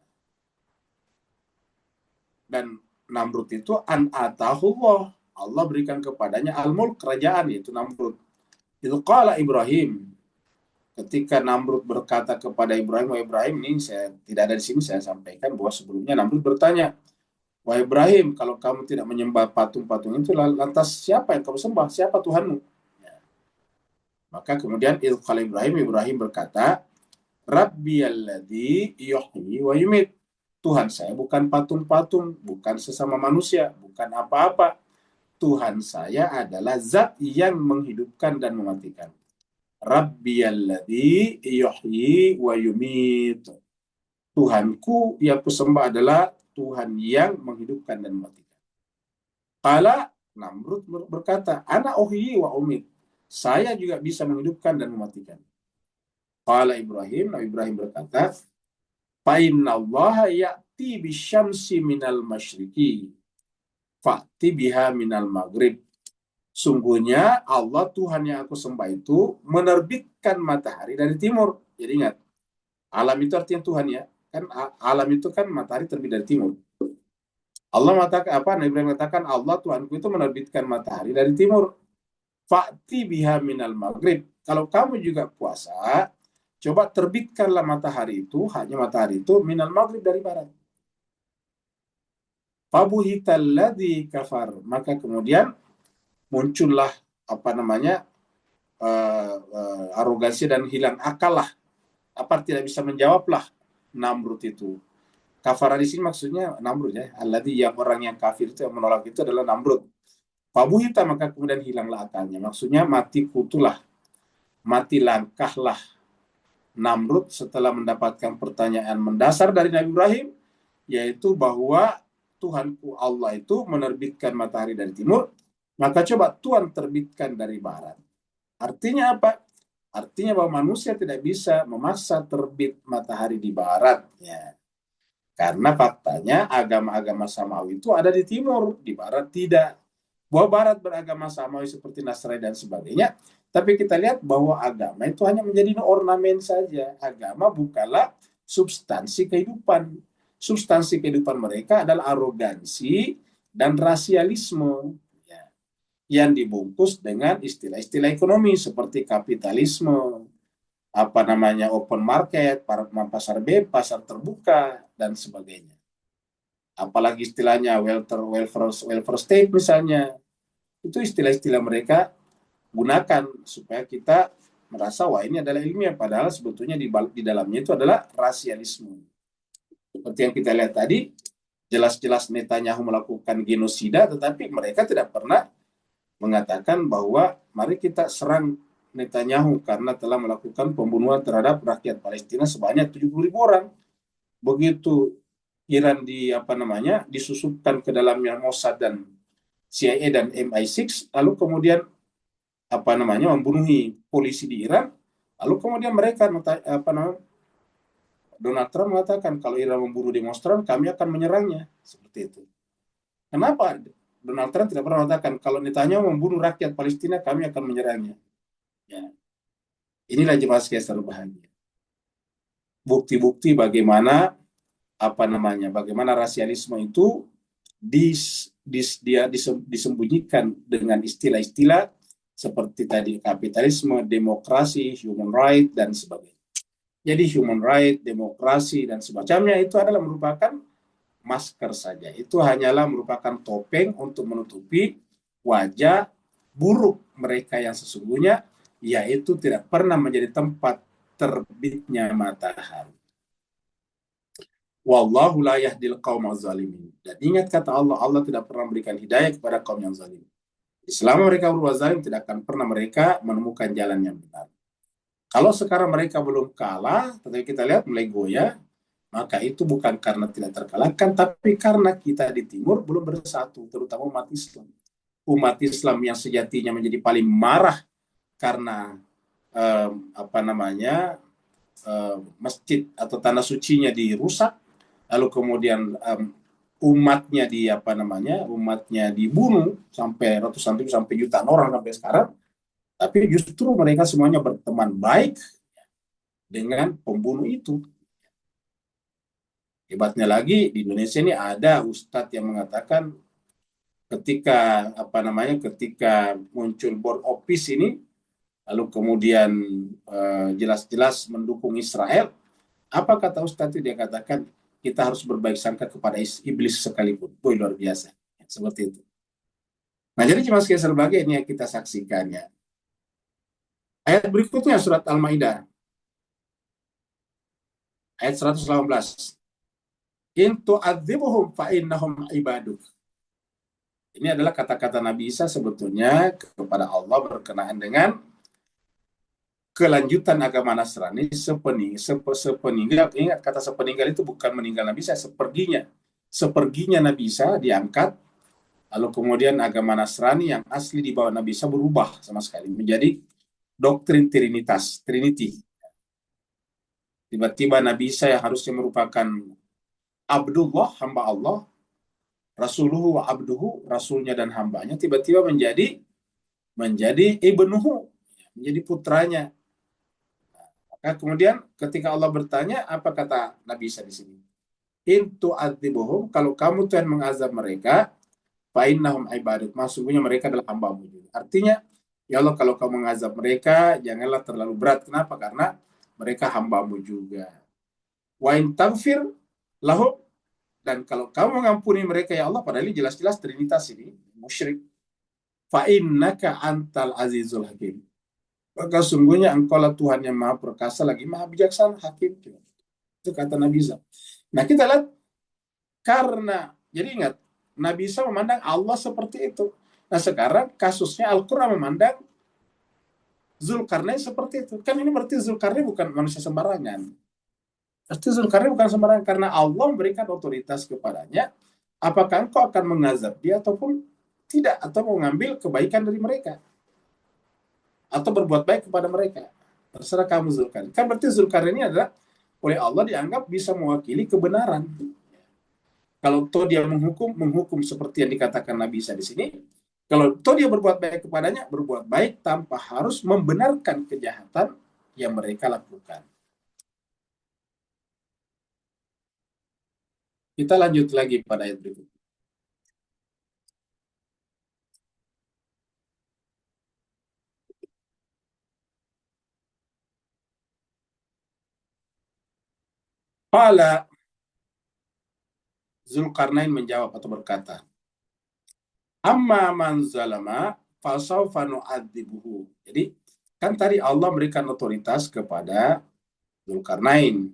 Dan Namrud itu atahullah. Allah berikan kepadanya al-mulk, kerajaan, yaitu Namrud. Itu qala Ibrahim. Ketika Namrud berkata kepada Ibrahim, wahai Ibrahim, ini saya tidak ada di sini, saya sampaikan bahwa sebelumnya Namrud bertanya, wahai Ibrahim, kalau kamu tidak menyembah patung-patung itu, lantas siapa yang kamu sembah? Siapa Tuhanmu? Ya. Maka kemudian qala Ibrahim berkata, Rabbiyalladzi yuhyi wa yumit. Tuhan saya bukan patung-patung, bukan sesama manusia, bukan apa-apa. Tuhan saya adalah zat yang menghidupkan dan mematikan. Rabbiyalladzi yuhyi wa yumit. Tuhanku yang kusembah adalah Tuhan yang menghidupkan dan mematikan. Qala Namrud berkata, ana uhyi wa umit. Saya juga bisa menghidupkan dan mematikan. Qala Ibrahim, Nabi Ibrahim berkata, fa innallaha ya'ti bisyamsi minal masyriqi fa'ti biha minal maghrib. Sungguhnya Allah Tuhan yang aku sembah itu menerbitkan matahari dari timur. Jadi ingat, alam itu artinya Tuhan ya. Kan alam itu kan matahari terbit dari timur. Allah mengatakan Nabi Ibrahim mengatakan Allah Tuhanku itu menerbitkan matahari dari timur. Fa'ti biha minal maghrib. Kalau kamu juga puasa, coba terbitkanlah matahari itu, hanya matahari itu minal maghrib dari barat. Fabuhitalladzi kafar. Maka kemudian muncullah arogansi dan hilang akal lah. Tidak bisa menjawablah Namrud itu. Kafara di sini maksudnya Namrud ya. Alladzi yang orang yang kafir itu yang menolak itu adalah Namrud. Fabuhita maka kemudian hilanglah akalnya. Maksudnya mati kutulah. Mati langkahlah Namrud setelah mendapatkan pertanyaan mendasar dari Nabi Ibrahim, yaitu bahwa Tuhanku Allah itu menerbitkan matahari dari timur, maka coba Tuhan terbitkan dari barat. Artinya apa? Artinya bahwa manusia tidak bisa memaksa terbit matahari di barat. Ya. Karena faktanya agama-agama samawi itu ada di timur, di barat tidak. Bahwa barat beragama samawi seperti Nasrani dan sebagainya, tapi kita lihat bahwa agama itu hanya menjadi ornamen saja. Agama bukanlah substansi kehidupan. Substansi kehidupan mereka adalah arogansi dan rasialisme. Ya. yang dibungkus dengan istilah-istilah ekonomi seperti kapitalisme, open market, pasar bebas, pasar terbuka, dan sebagainya. Apalagi istilahnya welfare state misalnya, itu istilah-istilah mereka gunakan supaya kita merasa wah ini adalah ilmiah, padahal sebetulnya di dalamnya itu adalah rasialisme. Seperti yang kita lihat tadi, jelas-jelas Netanyahu melakukan genosida, tetapi mereka tidak pernah mengatakan bahwa mari kita serang Netanyahu karena telah melakukan pembunuhan terhadap rakyat Palestina sebanyak 70.000 orang. Begitu Iran disusupkan ke dalamnya Mossad dan CIA dan MI6, lalu kemudian membunuhi polisi di Iran, lalu kemudian mereka Donald Trump mengatakan kalau Iran membunuh demonstran kami akan menyerangnya, seperti itu. Kenapa Donald Trump tidak pernah mengatakan kalau Netanyahu membunuh rakyat Palestina kami akan menyerangnya? Ya. Inilah jemaah sekalian berbahagia. Bukti-bukti bagaimana bagaimana rasialisme itu disembunyikan dengan istilah-istilah seperti tadi kapitalisme, demokrasi, human right, dan sebagainya. Jadi human right, demokrasi, dan semacamnya itu adalah merupakan masker saja. Itu hanyalah merupakan topeng untuk menutupi wajah buruk mereka yang sesungguhnya, yaitu tidak pernah menjadi tempat terbitnya matahari. Wallahu la yahdil qaumaz zalimin. Dan ingat kata Allah, Allah tidak pernah memberikan hidayah kepada kaum yang zalim. Selama mereka berbuat zalim, tidak akan pernah mereka menemukan jalan yang benar. Kalau sekarang mereka belum kalah, tetapi kita lihat mulai goyah, maka itu bukan karena tidak terkalahkan, tapi karena kita di timur belum bersatu, terutama umat Islam. Umat Islam yang sejatinya menjadi paling marah karena masjid atau tanah sucinya dirusak, lalu kemudian umatnya dibunuh sampai ratusan ribu sampai jutaan orang sampai sekarang, tapi justru mereka semuanya berteman baik dengan pembunuh itu. Hebatnya lagi di Indonesia ini ada ustadz yang mengatakan ketika muncul board of peace ini, lalu kemudian jelas-jelas mendukung Israel, apa kata ustadz itu? Dia katakan kita harus berbaik sangka kepada iblis sekalipun. Boy, luar biasa. Seperti itu. Nah, jadi cuma sekian sebagai ini yang kita saksikan ya. Ayat berikutnya surat Al-Maidah. Ayat 118. In tu'adzibuhum fa innahum ibaduk. Ini adalah kata-kata Nabi Isa sebetulnya kepada Allah berkenaan dengan kelanjutan agama Nasrani sepeninggal. Ingat kata sepeninggal itu bukan meninggal Nabi Isa, seperginya Nabi Isa diangkat, lalu kemudian agama Nasrani yang asli di bawah Nabi Isa berubah sama sekali menjadi doktrin Trinity. Tiba-tiba Nabi Isa yang harusnya merupakan Abdullah, hamba Allah, Rasuluhu wa abduhu, rasulnya dan hambanya, tiba-tiba menjadi ibnuhu, menjadi putranya. Maka kemudian ketika Allah bertanya, apa kata Nabi Isa di sini? In tu'adzibuhum, kalau kamu Tuhan mengazab mereka, fa innahum ibaduk, sesungguhnya mereka adalah hamba-Mu juga. Artinya, ya Allah, kalau kamu mengazab mereka, janganlah terlalu berat. Kenapa? Karena mereka hamba-Mu juga. Wa in taghfir lahum, dan kalau kamu mengampuni mereka ya Allah, padahal ini jelas-jelas Trinitas ini, musyrik. Fa innaka antal azizul hakim. Maka sungguhnya engkaulah Tuhan yang maha perkasa lagi maha bijaksana, hakim. Itu kata Nabi Isa. Nah kita lihat, karena, jadi ingat, Nabi Isa memandang Allah seperti itu. Nah sekarang kasusnya Al-Quran memandang Zulkarnain seperti itu. Kan ini berarti Zulkarnain bukan manusia sembarangan. Pasti Zulkarnain bukan sembarangan, karena Allah memberikan otoritas kepadanya. Apakah engkau akan mengazab dia ataupun tidak, atau mengambil kebaikan dari mereka, atau berbuat baik kepada mereka? Terserah kamu Zulkarnain. Kan berarti Zulkarnain ini adalah oleh Allah dianggap bisa mewakili kebenaran. Kalau toh dia menghukum seperti yang dikatakan Nabi Isa di sini, kalau toh dia berbuat baik kepadanya, berbuat baik tanpa harus membenarkan kejahatan yang mereka lakukan. Kita lanjut lagi pada ayat berikutnya. Qala, Zulkarnain menjawab atau berkata, amma man zalama fasawfa nu'adzibuhu. Jadi kan tadi Allah memberikan otoritas kepada Zulkarnain.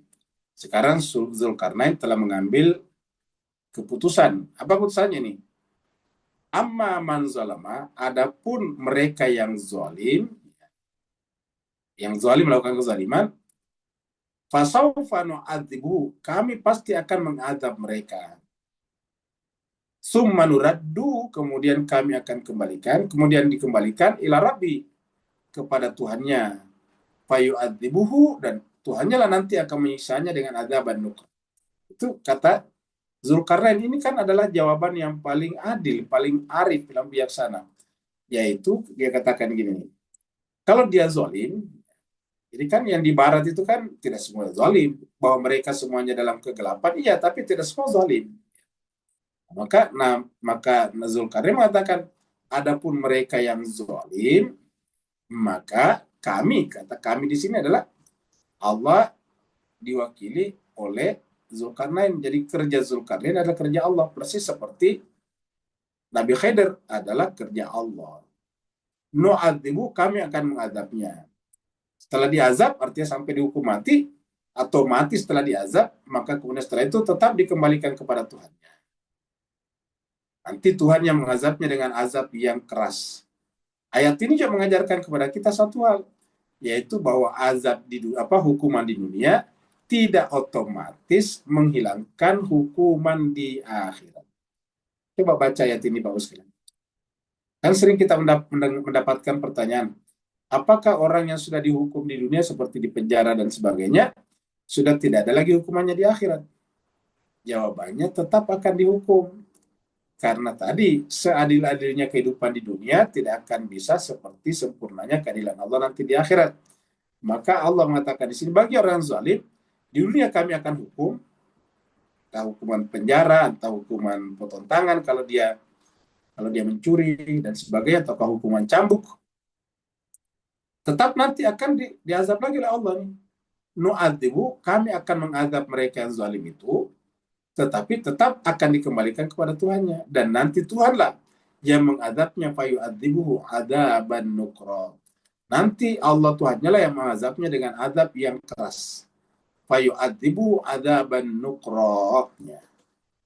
Sekarang Zulkarnain telah mengambil keputusan. Apa keputusannya ini? Amma man zalama, adapun mereka yang zalim melakukan kezaliman, fasawfa nu'adzibuhu, kami pasti akan mengadab mereka. Summa nuraddu, kemudian kami akan kemudian dikembalikan ila rabbi, kepada Tuhannya. Fayu'adzibuhu, dan Tuhannya lah nanti akan menyiksanya dengan adzaban nukra. Itu kata Zulkarnain. Ini kan adalah jawaban yang paling adil, paling arif, paling bijaksana. Yaitu dia katakan gini, kalau dia zalim, jadi kan yang di barat itu kan tidak semua zalim, bahwa mereka semuanya dalam kegelapan, iya, tapi tidak semua zalim. Maka Zulkarnain mengatakan, adapun mereka yang zalim, maka kata kami di sini adalah Allah diwakili oleh Zulkarnain. Jadi kerja Zulkarnain adalah kerja Allah, persis seperti Nabi Khidir adalah kerja Allah. Nu'adzibu, kami akan mengadabnya. Setelah diazab artinya sampai dihukum mati, atau mati setelah diazab, maka kemudian setelah itu tetap dikembalikan kepada Tuhannya. Nanti Tuhan yang mengazabnya dengan azab yang keras. Ayat ini juga mengajarkan kepada kita satu hal, yaitu bahwa azab hukuman di dunia tidak otomatis menghilangkan hukuman di akhirat. Coba baca ayat ini Bapak sekalian. Kan sering kita mendapatkan pertanyaan, apakah orang yang sudah dihukum di dunia seperti di penjara dan sebagainya, sudah tidak ada lagi hukumannya di akhirat? Jawabannya tetap akan dihukum. Karena tadi, seadil-adilnya kehidupan di dunia tidak akan bisa seperti sempurnanya keadilan Allah nanti di akhirat. Maka Allah mengatakan di sini, bagi orang zalim, di dunia kami akan hukum, entah hukuman penjara, entah hukuman potong tangan kalau dia mencuri dan sebagainya, atau hukuman cambuk. Tetap nanti akan diazab lagi oleh Allah. Nu'adzibu, kami akan mengadab mereka yang zalim itu, tetapi tetap akan dikembalikan kepada Tuhannya. Dan nanti Tuhanlah yang mengadabnya, fayu'adzibuhu adzaban nukra. Nanti Allah Tuhannya lah yang mengazabnya dengan azab yang keras. Fayu'adzibuhu adzaban nukra.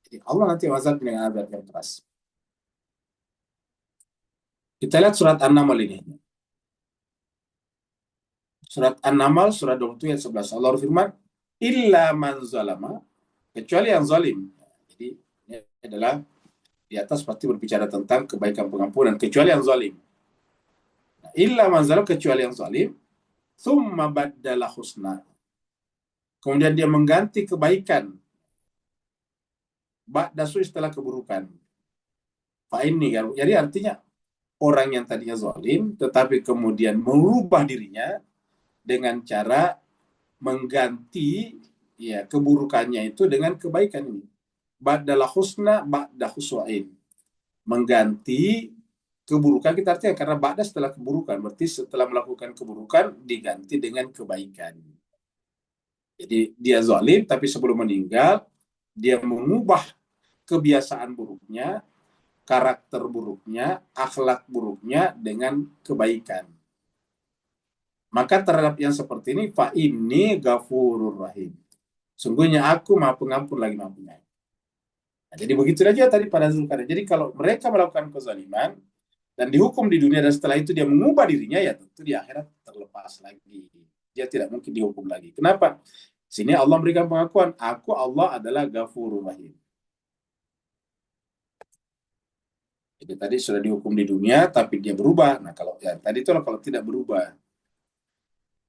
Jadi Allah nanti mengazab dengan azab yang keras. Kita lihat surat An-Naml ini. Surat An-Naml, surat 27 ayat 11. Allah berfirman, illa man zalama, kecuali yang zalim. Jadi ini adalah di atas pasti berbicara tentang kebaikan pengampunan, kecuali yang zalim. Nah, illa man zalam, kecuali yang zalim, thumma baddala husna, kemudian dia mengganti kebaikan ba'da su, setelah keburukan. Fa ini, jadi artinya orang yang tadinya zalim tetapi kemudian merubah dirinya dengan cara mengganti keburukannya itu dengan kebaikan ini. Ba'dal husna ba'da huswain. Mengganti keburukan, kita artinya karena ba'da setelah keburukan, berarti setelah melakukan keburukan diganti dengan kebaikan. Jadi dia zalim tapi sebelum meninggal dia mengubah kebiasaan buruknya, karakter buruknya, akhlak buruknya dengan kebaikan. Maka terhadap yang seperti ini, fa inni ghafurur rahim. Sungguhnya aku Maha Pengampun lagi Maha Penyayang. Nah, jadi begitu saja tadi pada Zulkarnain. Jadi kalau mereka melakukan kezaliman dan dihukum di dunia dan setelah itu dia mengubah dirinya, ya tentu di akhirat terlepas lagi. Dia tidak mungkin dihukum lagi. Kenapa? Sini Allah memberikan pengakuan, aku Allah adalah Ghafurur Rahim. Jadi tadi sudah dihukum di dunia tapi dia berubah. Nah, kalau tadi itu kalau tidak berubah.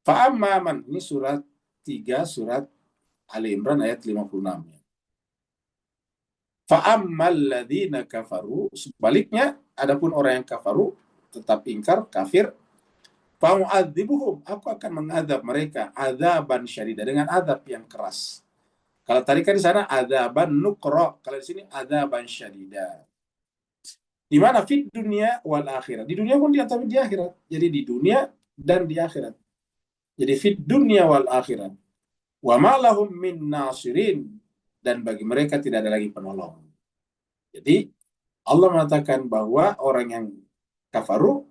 Fa'amman, ini surat 3 surat Ali Imran ayat 56. Fa'ammal ladzina kafaru, sebaliknya adapun orang yang kafaru tetap ingkar, kafir, fa'u'adzibuhum, aku akan mengadab mereka adzaban syadida, dengan adab yang keras. Kalau tadi kan di sana adzaban nukra, kalau di sini adzaban syadida. Di mana fit dunia wal akhirat. Di dunia pun dia tapi di akhirat. Jadi di dunia dan di akhirat. Jadi fit dunia wal akhirat. Wa ma lahum min nasirin, dan bagi mereka tidak ada lagi penolong. Jadi Allah mengatakan bahwa orang yang kafaru,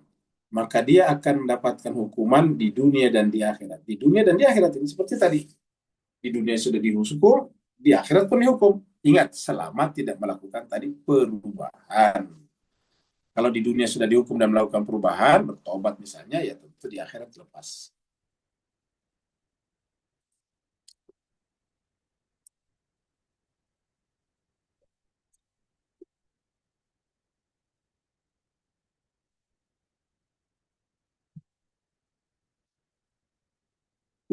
maka dia akan mendapatkan hukuman di dunia dan di akhirat. Di dunia dan di akhirat ini seperti tadi. Di dunia sudah dihukum, di akhirat pun dihukum. Ingat, selama tidak melakukan tadi perubahan. Kalau di dunia sudah dihukum dan melakukan perubahan, bertobat misalnya, ya tentu di akhirat lepas.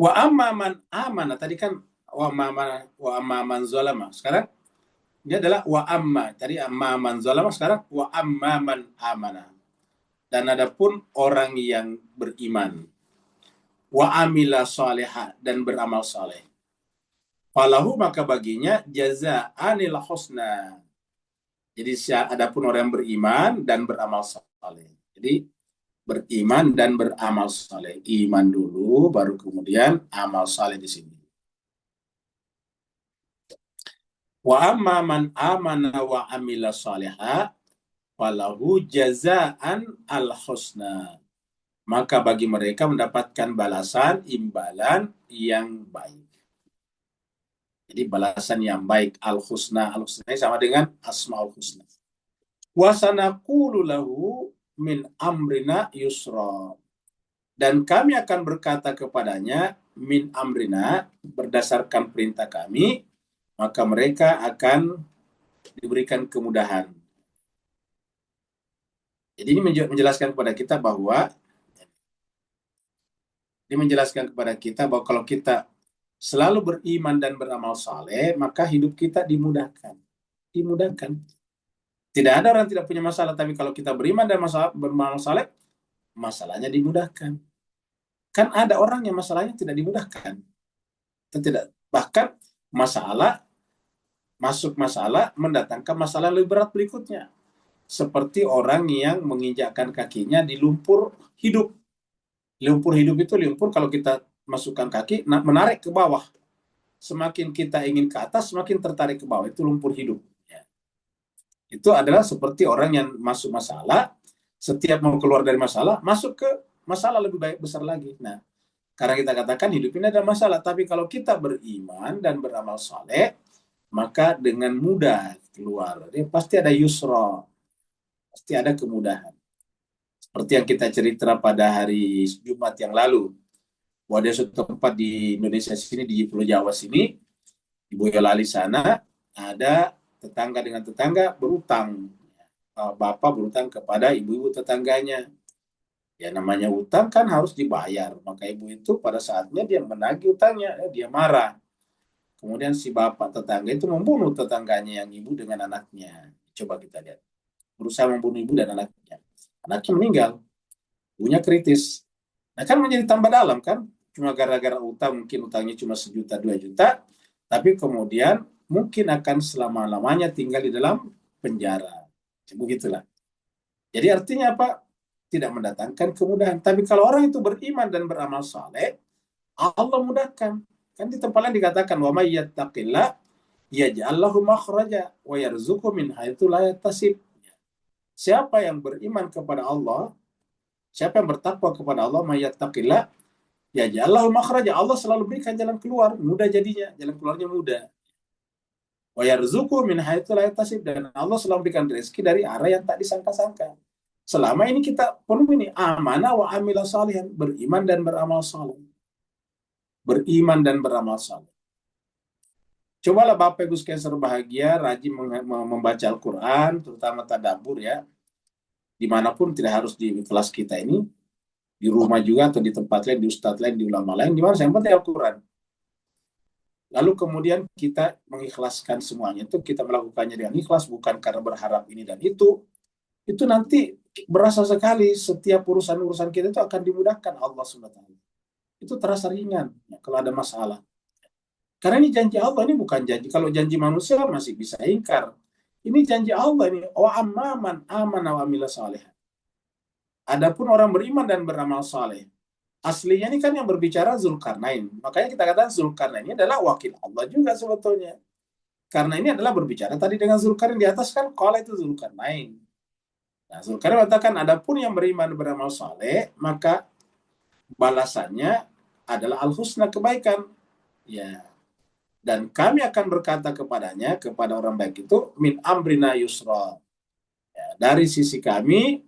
Wa amman amana, tadi kan wa amman zalama. Sekarang ini adalah wa amma. Tadi amman zalama, sekarang wa amman amana. Dan adapun orang yang beriman, wa amila salihah, dan beramal saleh, falahu, maka baginya jazaa'anil husna. Jadi adapun orang yang beriman dan beramal saleh. Jadi beriman dan beramal saleh. Iman dulu, baru kemudian amal saleh di sini. Wa amma man amana wa amila salihah falahu jazaan al husna. Maka bagi mereka mendapatkan balasan, imbalan yang baik. Jadi balasan yang baik, al-husna. Al-husna sama dengan asma'ul husna. Wa sanaqulu lahu min amrina yusra. Dan kami akan berkata kepadanya, min amrina, berdasarkan perintah kami, maka mereka akan diberikan kemudahan. Jadi ini menjelaskan kepada kita bahwa kalau kita selalu beriman dan beramal saleh, maka hidup kita dimudahkan. Tidak ada orang tidak punya masalah, tapi kalau kita beriman dan beramal saleh, masalahnya dimudahkan. Kan ada orang yang masalahnya tidak dimudahkan. Bahkan masuk masalah mendatangkan masalah lebih berat berikutnya. Seperti orang yang menginjakkan kakinya di lumpur hidup. Lumpur hidup itu kalau kita masukkan kaki, menarik ke bawah. Semakin kita ingin ke atas, semakin tertarik ke bawah. Itu lumpur hidup. Ya. Itu adalah seperti orang yang masuk masalah, setiap mau keluar dari masalah, masuk ke masalah lebih besar lagi. Nah, karena kita katakan hidup ini ada masalah, tapi kalau kita beriman dan beramal saleh, maka dengan mudah keluar. Jadi pasti ada yusra, pasti ada kemudahan. Seperti yang kita cerita pada hari Jumat yang lalu. Ada suatu tempat di Indonesia sini, di Pulau Jawa sini, di Boyolali sana, ada tetangga dengan tetangga berutang. Bapak berutang kepada ibu-ibu tetangganya. Ya namanya utang kan harus dibayar. Maka ibu itu pada saatnya dia menagih utangnya, dia marah. Kemudian si bapak tetangga itu membunuh tetangganya yang ibu dengan anaknya. Coba kita lihat. Berusaha membunuh ibu dan anaknya. Anaknya meninggal. Ibunya kritis. Nah kan menjadi tambah dalam kan. Cuma gara-gara utang, mungkin utangnya cuma 1 juta, 2 juta. Tapi kemudian mungkin akan selama-lamanya tinggal di dalam penjara. Begitulah. Jadi artinya apa? Tidak mendatangkan kemudahan. Tapi kalau orang itu beriman dan beramal saleh, Allah mudahkan. Kan di tempat lain dikatakan, wa may yattaqillah yaj'al lahu makhraja wa yarzuqhu min haitsu la yahtasib. Siapa yang beriman kepada Allah, siapa yang bertakwa kepada Allah, may yattaqillah yaj'al lahu makhraja, Allah selalu berikan jalan keluar, mudah jadinya, jalan keluarnya mudah. Wa yarzuqhu min haitsu la yahtasib, dan Allah selalu berikan rezeki dari arah yang tak disangka-sangka. Selama ini kita penuh ini amanah wa amila salihan, beriman dan beramal saleh. Beriman dan beramal saleh. Cobalah Bapak Ibu sekalian berbahagia, rajin membaca Al-Quran, terutama tadabbur ya. Dimanapun, tidak harus di kelas kita ini, di rumah juga atau di tempat lain, di ustadz lain, di ulama lain, di mana yang penting Al-Quran. Lalu kemudian kita mengikhlaskan semuanya. Itu kita melakukannya dengan ikhlas, bukan karena berharap ini dan itu. Itu nanti berasa sekali setiap urusan-urusan kita itu akan dimudahkan Allah SWT. Itu terasa ringan ya, kalau ada masalah. Karena ini janji Allah, ini bukan janji. Kalau janji manusia masih bisa ingkar. Ini janji Allah ini. Wa amman amana wa amila salih. Adapun orang beriman dan beramal saleh, Aslinya ini kan yang berbicara Zulkarnain. Makanya kita katakan Zulkarnain ini adalah wakil Allah juga sebetulnya. Karena ini adalah berbicara tadi dengan Zulkarnain di atas kan qala itu Zulkarnain. Nah, Zulkarnain mengatakan adapun yang beriman beramal saleh maka balasannya adalah al-husna, kebaikan. Ya. Dan kami akan berkata kepadanya, kepada orang baik itu, min amrina yusra. Ya, dari sisi kami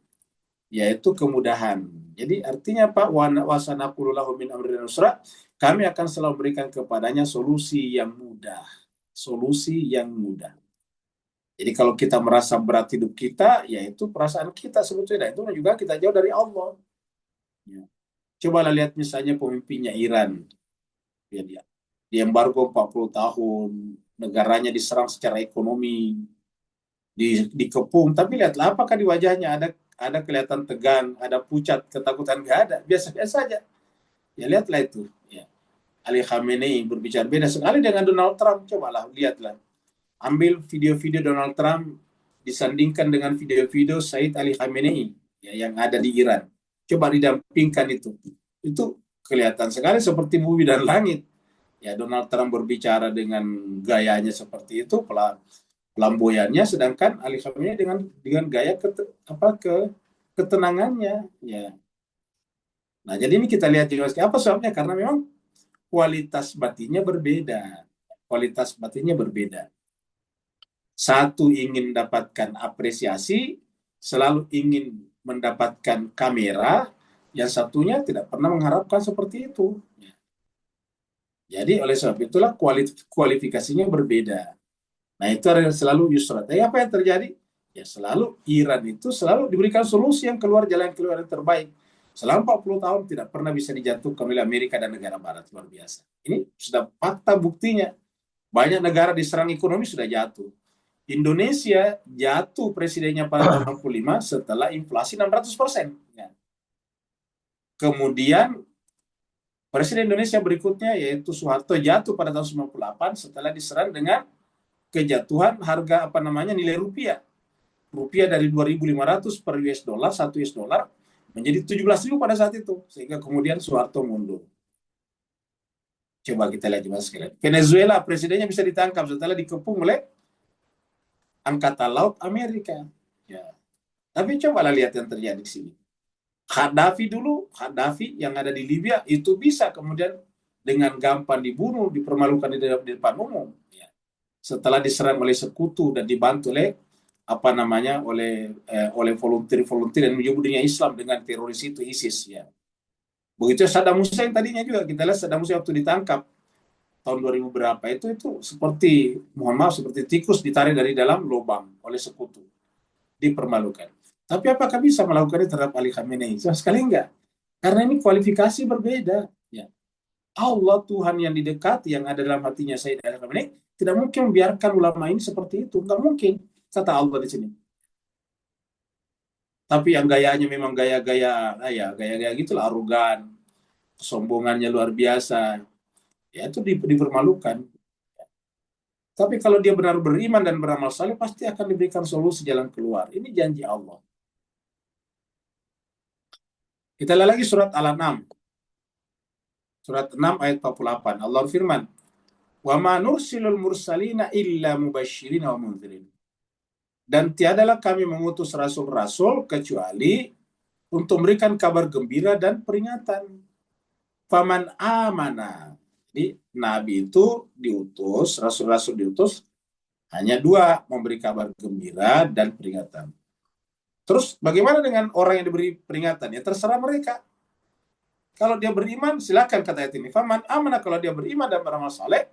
yaitu kemudahan. Jadi artinya Pak, wasanaqululahu min amrina yusra, kami akan selalu berikan kepadanya solusi yang mudah. Solusi yang mudah. Jadi kalau kita merasa berat hidup kita, yaitu perasaan kita sebetulnya. Itu juga kita jauh dari Allah. Ya. Cobalah lihat misalnya pemimpinnya Iran. Ya, dia di embargo 40 tahun, negaranya diserang secara ekonomi, dikepung, tapi lihatlah apakah di wajahnya ada kelihatan tegang, ada pucat, ketakutan, nggak ada, biasa-biasa saja. Ya lihatlah itu. Ya. Ali Khamenei berbicara beda sekali dengan Donald Trump. Cobalah lihatlah, ambil video-video Donald Trump disandingkan dengan video-video Said Ali Khamenei ya, yang ada di Iran. Coba didampingkan itu kelihatan sekali seperti bumi dan langit. Ya, Donald Trump berbicara dengan gayanya seperti itu, pelamboyannya, sedangkan Ali Khamenei dengan gaya ketenangannya. Ya. Nah, jadi ini kita lihat juga apa sebabnya, karena memang kualitas batinnya berbeda. Kualitas batinnya berbeda. Satu ingin mendapatkan apresiasi, selalu ingin mendapatkan kamera, yang satunya tidak pernah mengharapkan seperti itu. Jadi oleh sebab itulah kualifikasinya berbeda. Nah itu adalah selalu yusra. Tapi apa yang terjadi? Ya selalu Iran itu selalu diberikan solusi yang jalan keluar yang terbaik. Selama 40 tahun tidak pernah bisa dijatuhkan oleh Amerika dan negara Barat, luar biasa. Ini sudah fakta buktinya. Banyak negara diserang ekonomi sudah jatuh. Indonesia jatuh presidennya pada tahun 65 setelah inflasi 600%. Ya. Kemudian Presiden Indonesia berikutnya yaitu Soeharto jatuh pada tahun 98 setelah diserang dengan kejatuhan harga nilai rupiah. Rupiah dari 2.500 per US dollar, 1 US dollar menjadi 17.000 pada saat itu, sehingga kemudian Soeharto mundur. Coba kita lihat juga sekalian. Venezuela presidennya bisa ditangkap setelah dikepung oleh Angkatan Laut Amerika. Ya. Tapi cobalah lihat yang terjadi di sini. Gaddafi yang ada di Libya itu bisa kemudian dengan gampang dibunuh, dipermalukan di depan umum. Ya. Setelah diserang oleh sekutu dan dibantu oleh oleh volunteer yang menyebut dunia Islam dengan teroris itu ISIS. Ya. Begitu Saddam Hussein tadinya juga kita lihat Saddam Hussein waktu ditangkap tahun 2000 berapa itu seperti seperti tikus ditarik dari dalam lubang oleh sekutu, dipermalukan. Tapi apakah bisa melakukannya terhadap Ali Khamenei? Sama sekali enggak. Karena ini kualifikasi berbeda. Ya. Allah Tuhan yang didekati, yang ada dalam hatinya Sayyid Ali Khamenei, tidak mungkin membiarkan ulama ini seperti itu. Enggak mungkin, kata Allah di sini. Tapi yang gayanya memang gaya-gaya gitulah, arogan, kesombongannya luar biasa. Ya itu dipermalukan. Tapi kalau dia benar beriman dan beramal saleh, pasti akan diberikan solusi jalan keluar. Ini janji Allah. Kita lihat lagi surat Al-An'am. Surat 6 ayat 48. Allah firman, "Wa ma nursilul mursalina illa mubasysyirin wa mundzirin." Dan tiadalah kami mengutus rasul-rasul kecuali untuk memberikan kabar gembira dan peringatan. Faman amana. Jadi nabi itu diutus, rasul-rasul diutus hanya dua, memberi kabar gembira dan peringatan. Terus bagaimana dengan orang yang diberi peringatan? Ya terserah mereka. Kalau dia beriman, silakan kata ayat ini. Faman amana, kalau dia beriman dan beramal saleh,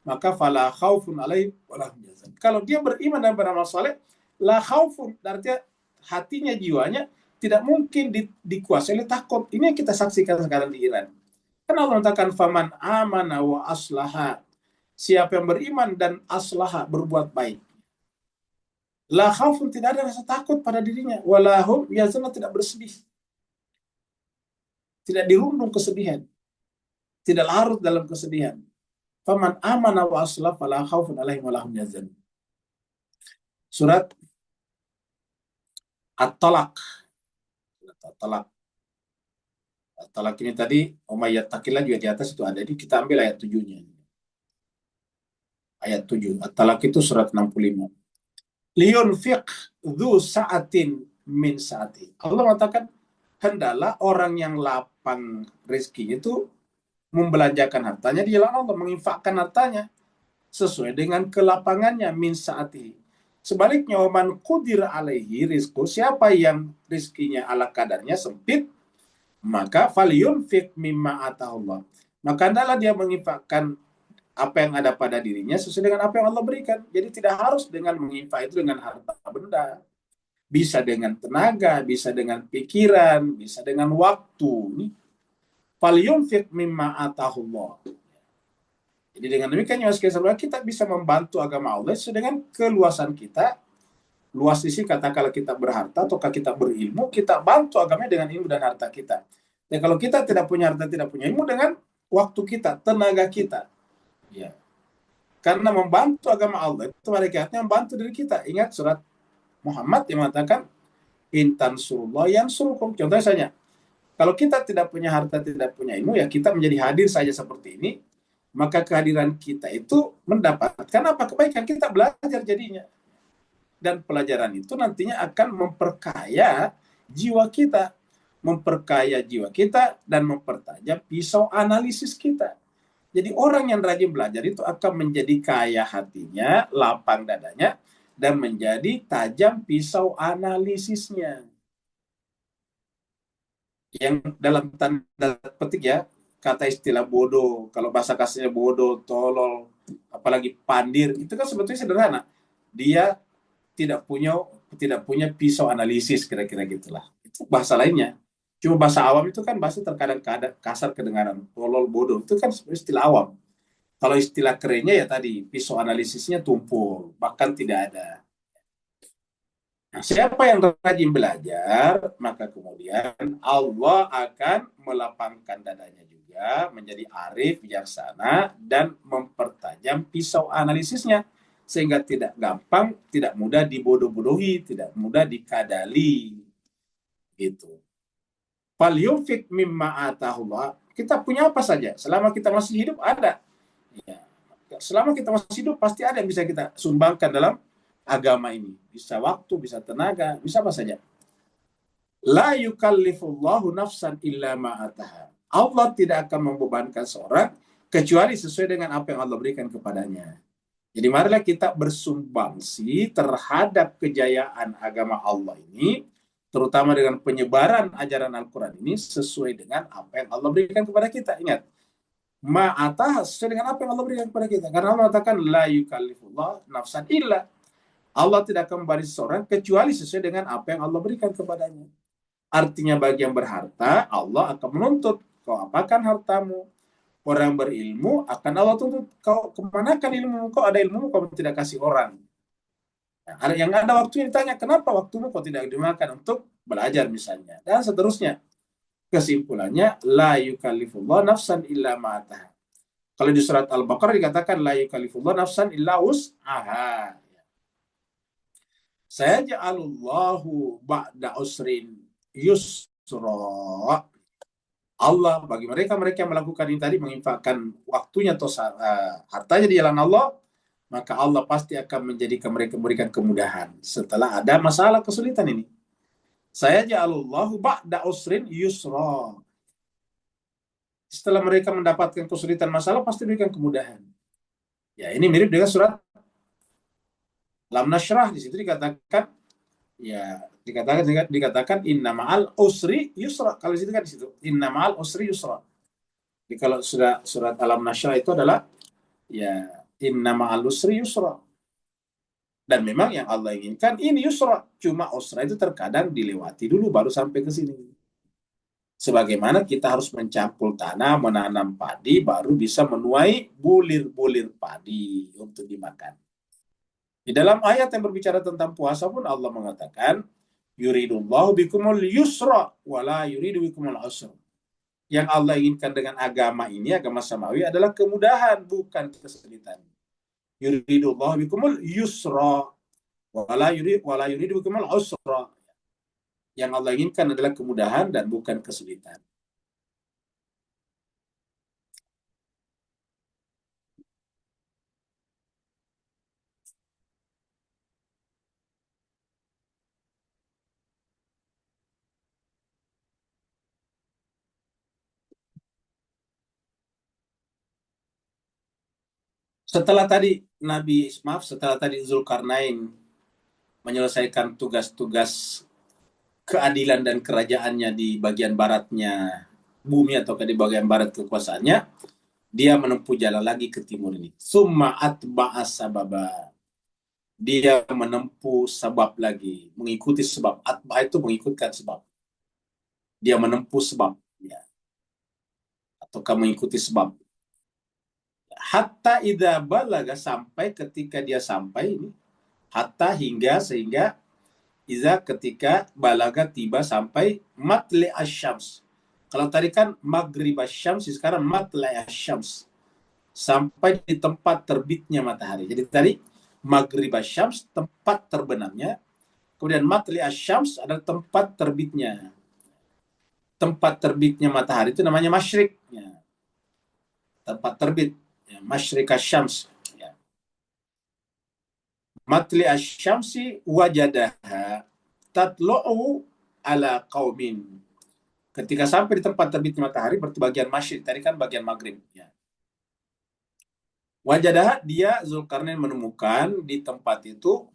maka fala khaufun alaihim wala hum yahzanun. Kalau dia beriman dan beramal saleh, la khaufun, artinya hatinya, jiwanya tidak mungkin dikuasai oleh takut. Ini yang kita saksikan sekarang di Iran. Karena Allah mengatakan faman amana wa aslaha. Siapa yang beriman dan aslaha, berbuat baik. La khaufun, tidak ada rasa takut pada dirinya. Wala hum yahzanun, tidak bersedih. Tidak dirundung kesedihan. Tidak larut dalam kesedihan. Faman amana wa aslaha fala khaufun alaihim wala hum yahzanun. Surat At-Talaq. At-Talaq Talak ini tadi, Umayyad Takillah juga di atas itu ada. Jadi kita ambil ayat 7-nya. Ayat 7. At-Talak itu surat 65. Liyunfiq dhu sa'atin min sa'ati. Allah mengatakan, hendaklah orang yang lapang rezekinya itu membelanjakan hartanya di jalan Allah, menginfakkan hartanya sesuai dengan kelapangannya min sa'ati. Sebaliknya, man qudir alaihi rizqu, siapa yang rizkinya ala kadarnya sempit, maka falyunfiq mimma atahullah. Maka hendaklah dia menginfakkan apa yang ada pada dirinya sesuai dengan apa yang Allah berikan. Jadi tidak harus dengan menginfak itu dengan harta benda. Bisa dengan tenaga, bisa dengan pikiran, bisa dengan waktu. Falyunfiq mimma atahullah. Jadi dengan demikian ya kita bisa membantu agama Allah sesuai dengan keluasan kita. Luas di sini katakanlah kita berharta ataukah kita berilmu, kita bantu agamanya dengan ilmu dan harta kita. Dan kalau kita tidak punya harta, tidak punya ilmu, dengan waktu kita, tenaga kita. Ya. Karena membantu agama Allah itu hakikatnya membantu diri kita. Ingat surat Muhammad yang mengatakan intan surullah yang surukum. Contohnya saja, kalau kita tidak punya harta, tidak punya ilmu, ya kita menjadi hadir saja seperti ini, maka kehadiran kita itu mendapatkan apa? Kebaikan. Kita belajar jadinya. Dan pelajaran itu nantinya akan memperkaya jiwa kita, dan mempertajam pisau analisis kita. Jadi orang yang rajin belajar itu akan menjadi kaya hatinya, lapang dadanya, dan menjadi tajam pisau analisisnya. Yang dalam tanda petik ya, kata istilah bodoh, kalau bahasa kasarnya bodoh, tolol, apalagi pandir, itu kan sebetulnya sederhana. Dia tidak punya pisau analisis, kira-kira gitulah. Itu bahasa lainnya. Cuma bahasa awam itu kan bahasa terkadang kasar kedengaran, tolol, bodoh, itu kan istilah awam. Kalau istilah kerennya ya tadi, pisau analisisnya tumpul, bahkan tidak ada. Nah, siapa yang rajin belajar, maka kemudian Allah akan melapangkan dadanya juga, menjadi arif, bijaksana, dan mempertajam pisau analisisnya. Sehingga tidak gampang, tidak mudah dibodoh-bodohi, tidak mudah dikadali. Gitu. Falyunfiq mimma atahullah. Kita punya apa saja. Selama kita masih hidup, ada. Ya. Selama kita masih hidup, pasti ada yang bisa kita sumbangkan dalam agama ini. Bisa waktu, bisa tenaga, bisa apa saja. La yukallifullahu nafsan illa ma'ataha. Allah tidak akan membebankan seorang kecuali sesuai dengan apa yang Allah berikan kepadanya. Jadi marilah kita bersumbangsi terhadap kejayaan agama Allah ini, terutama dengan penyebaran ajaran Al-Quran ini sesuai dengan apa yang Allah berikan kepada kita. Ingat, ma'atah sesuai dengan apa yang Allah berikan kepada kita. Karena Allah mengatakan, la yukallifullah nafsan illa. Allah tidak akan memberi seseorang kecuali sesuai dengan apa yang Allah berikan kepadanya. Artinya bagi yang berharta, Allah akan menuntut, kau apakan hartamu? Orang berilmu akan Allah tuntut, kau kemanakan ilmu? Kau ada ilmu, kau tidak kasih orang. Nah, ada yang ada waktunya ditanya, kenapa waktumu kau tidak dimakan untuk belajar misalnya, dan seterusnya. Kesimpulannya, la yukallifullah nafsan illa ma'ataha. Kalau di surat Al-Baqarah dikatakan la yukallifullah nafsan illa wus'aha. Sayaj'alullahu ba'da usrin yusra. Allah bagi mereka yang melakukan ini tadi, menginfakkan waktunya atau hartanya di jalan Allah, maka Allah pasti akan menjadikan mereka memberikan kemudahan setelah ada masalah kesulitan ini. Sayaj'alullahu ba'da usrin yusra. Setelah mereka mendapatkan kesulitan masalah, pasti berikan kemudahan. Ya, ini mirip dengan surat Lam Nashrah. Di situ dikatakan, ya dikatakan inna ma'al usri yusra. Kalau di situ kan di situ inna ma'al usri yusra. Jadi kalau surat Alam Nashrah itu adalah ya inna ma'al usri yusra. Dan memang yang Allah inginkan ini yusra. Cuma usra itu terkadang dilewati dulu baru sampai ke sini. Sebagaimana kita harus mencampur tanah, menanam padi, baru bisa menuai bulir-bulir padi untuk dimakan. Di dalam ayat yang berbicara tentang puasa pun Allah mengatakan, yuridullahu bikumul yusra, wala yuridu bikumul usra. Yang Allah inginkan dengan agama ini, agama samawi, adalah kemudahan, bukan kesulitan. Yuridullahu bikumul yusra, wala yuridu bikumul usra. Yang Allah inginkan adalah kemudahan dan bukan kesulitan. setelah tadi Zulkarnain menyelesaikan tugas-tugas keadilan dan kerajaannya di bagian baratnya bumi atau di bagian barat kekuasaannya, dia menempuh jalan lagi ke timur ini. Summa atba'a sababa. Dia menempuh sebab lagi, mengikuti sebab. Atba itu mengikutkan sebab. Dia menempuh sebab, ya. Ataukah mengikuti sebab. Hatta idza balaga, sampai ketika dia sampai ini. Hatta sehingga iza ketika balaga tiba sampai matli asyams. Kalau tadi kan maghrib asyams, sekarang matli asyams. Sampai di tempat terbitnya matahari. Jadi tadi maghrib asyams tempat terbenamnya, kemudian matli asyams adalah tempat terbitnya. Tempat terbitnya matahari itu namanya masyrik. Ya. Tempat terbit, ya, masyrik asyams. Ya. Matli asyamsi wajadaha tatlu'u ala qaumin. Ketika sampai di tempat terbitnya matahari, berarti bagian masyrik, tadi kan bagian maghrib. Ya. Wajadah, dia Zulkarnain menemukan di tempat itu,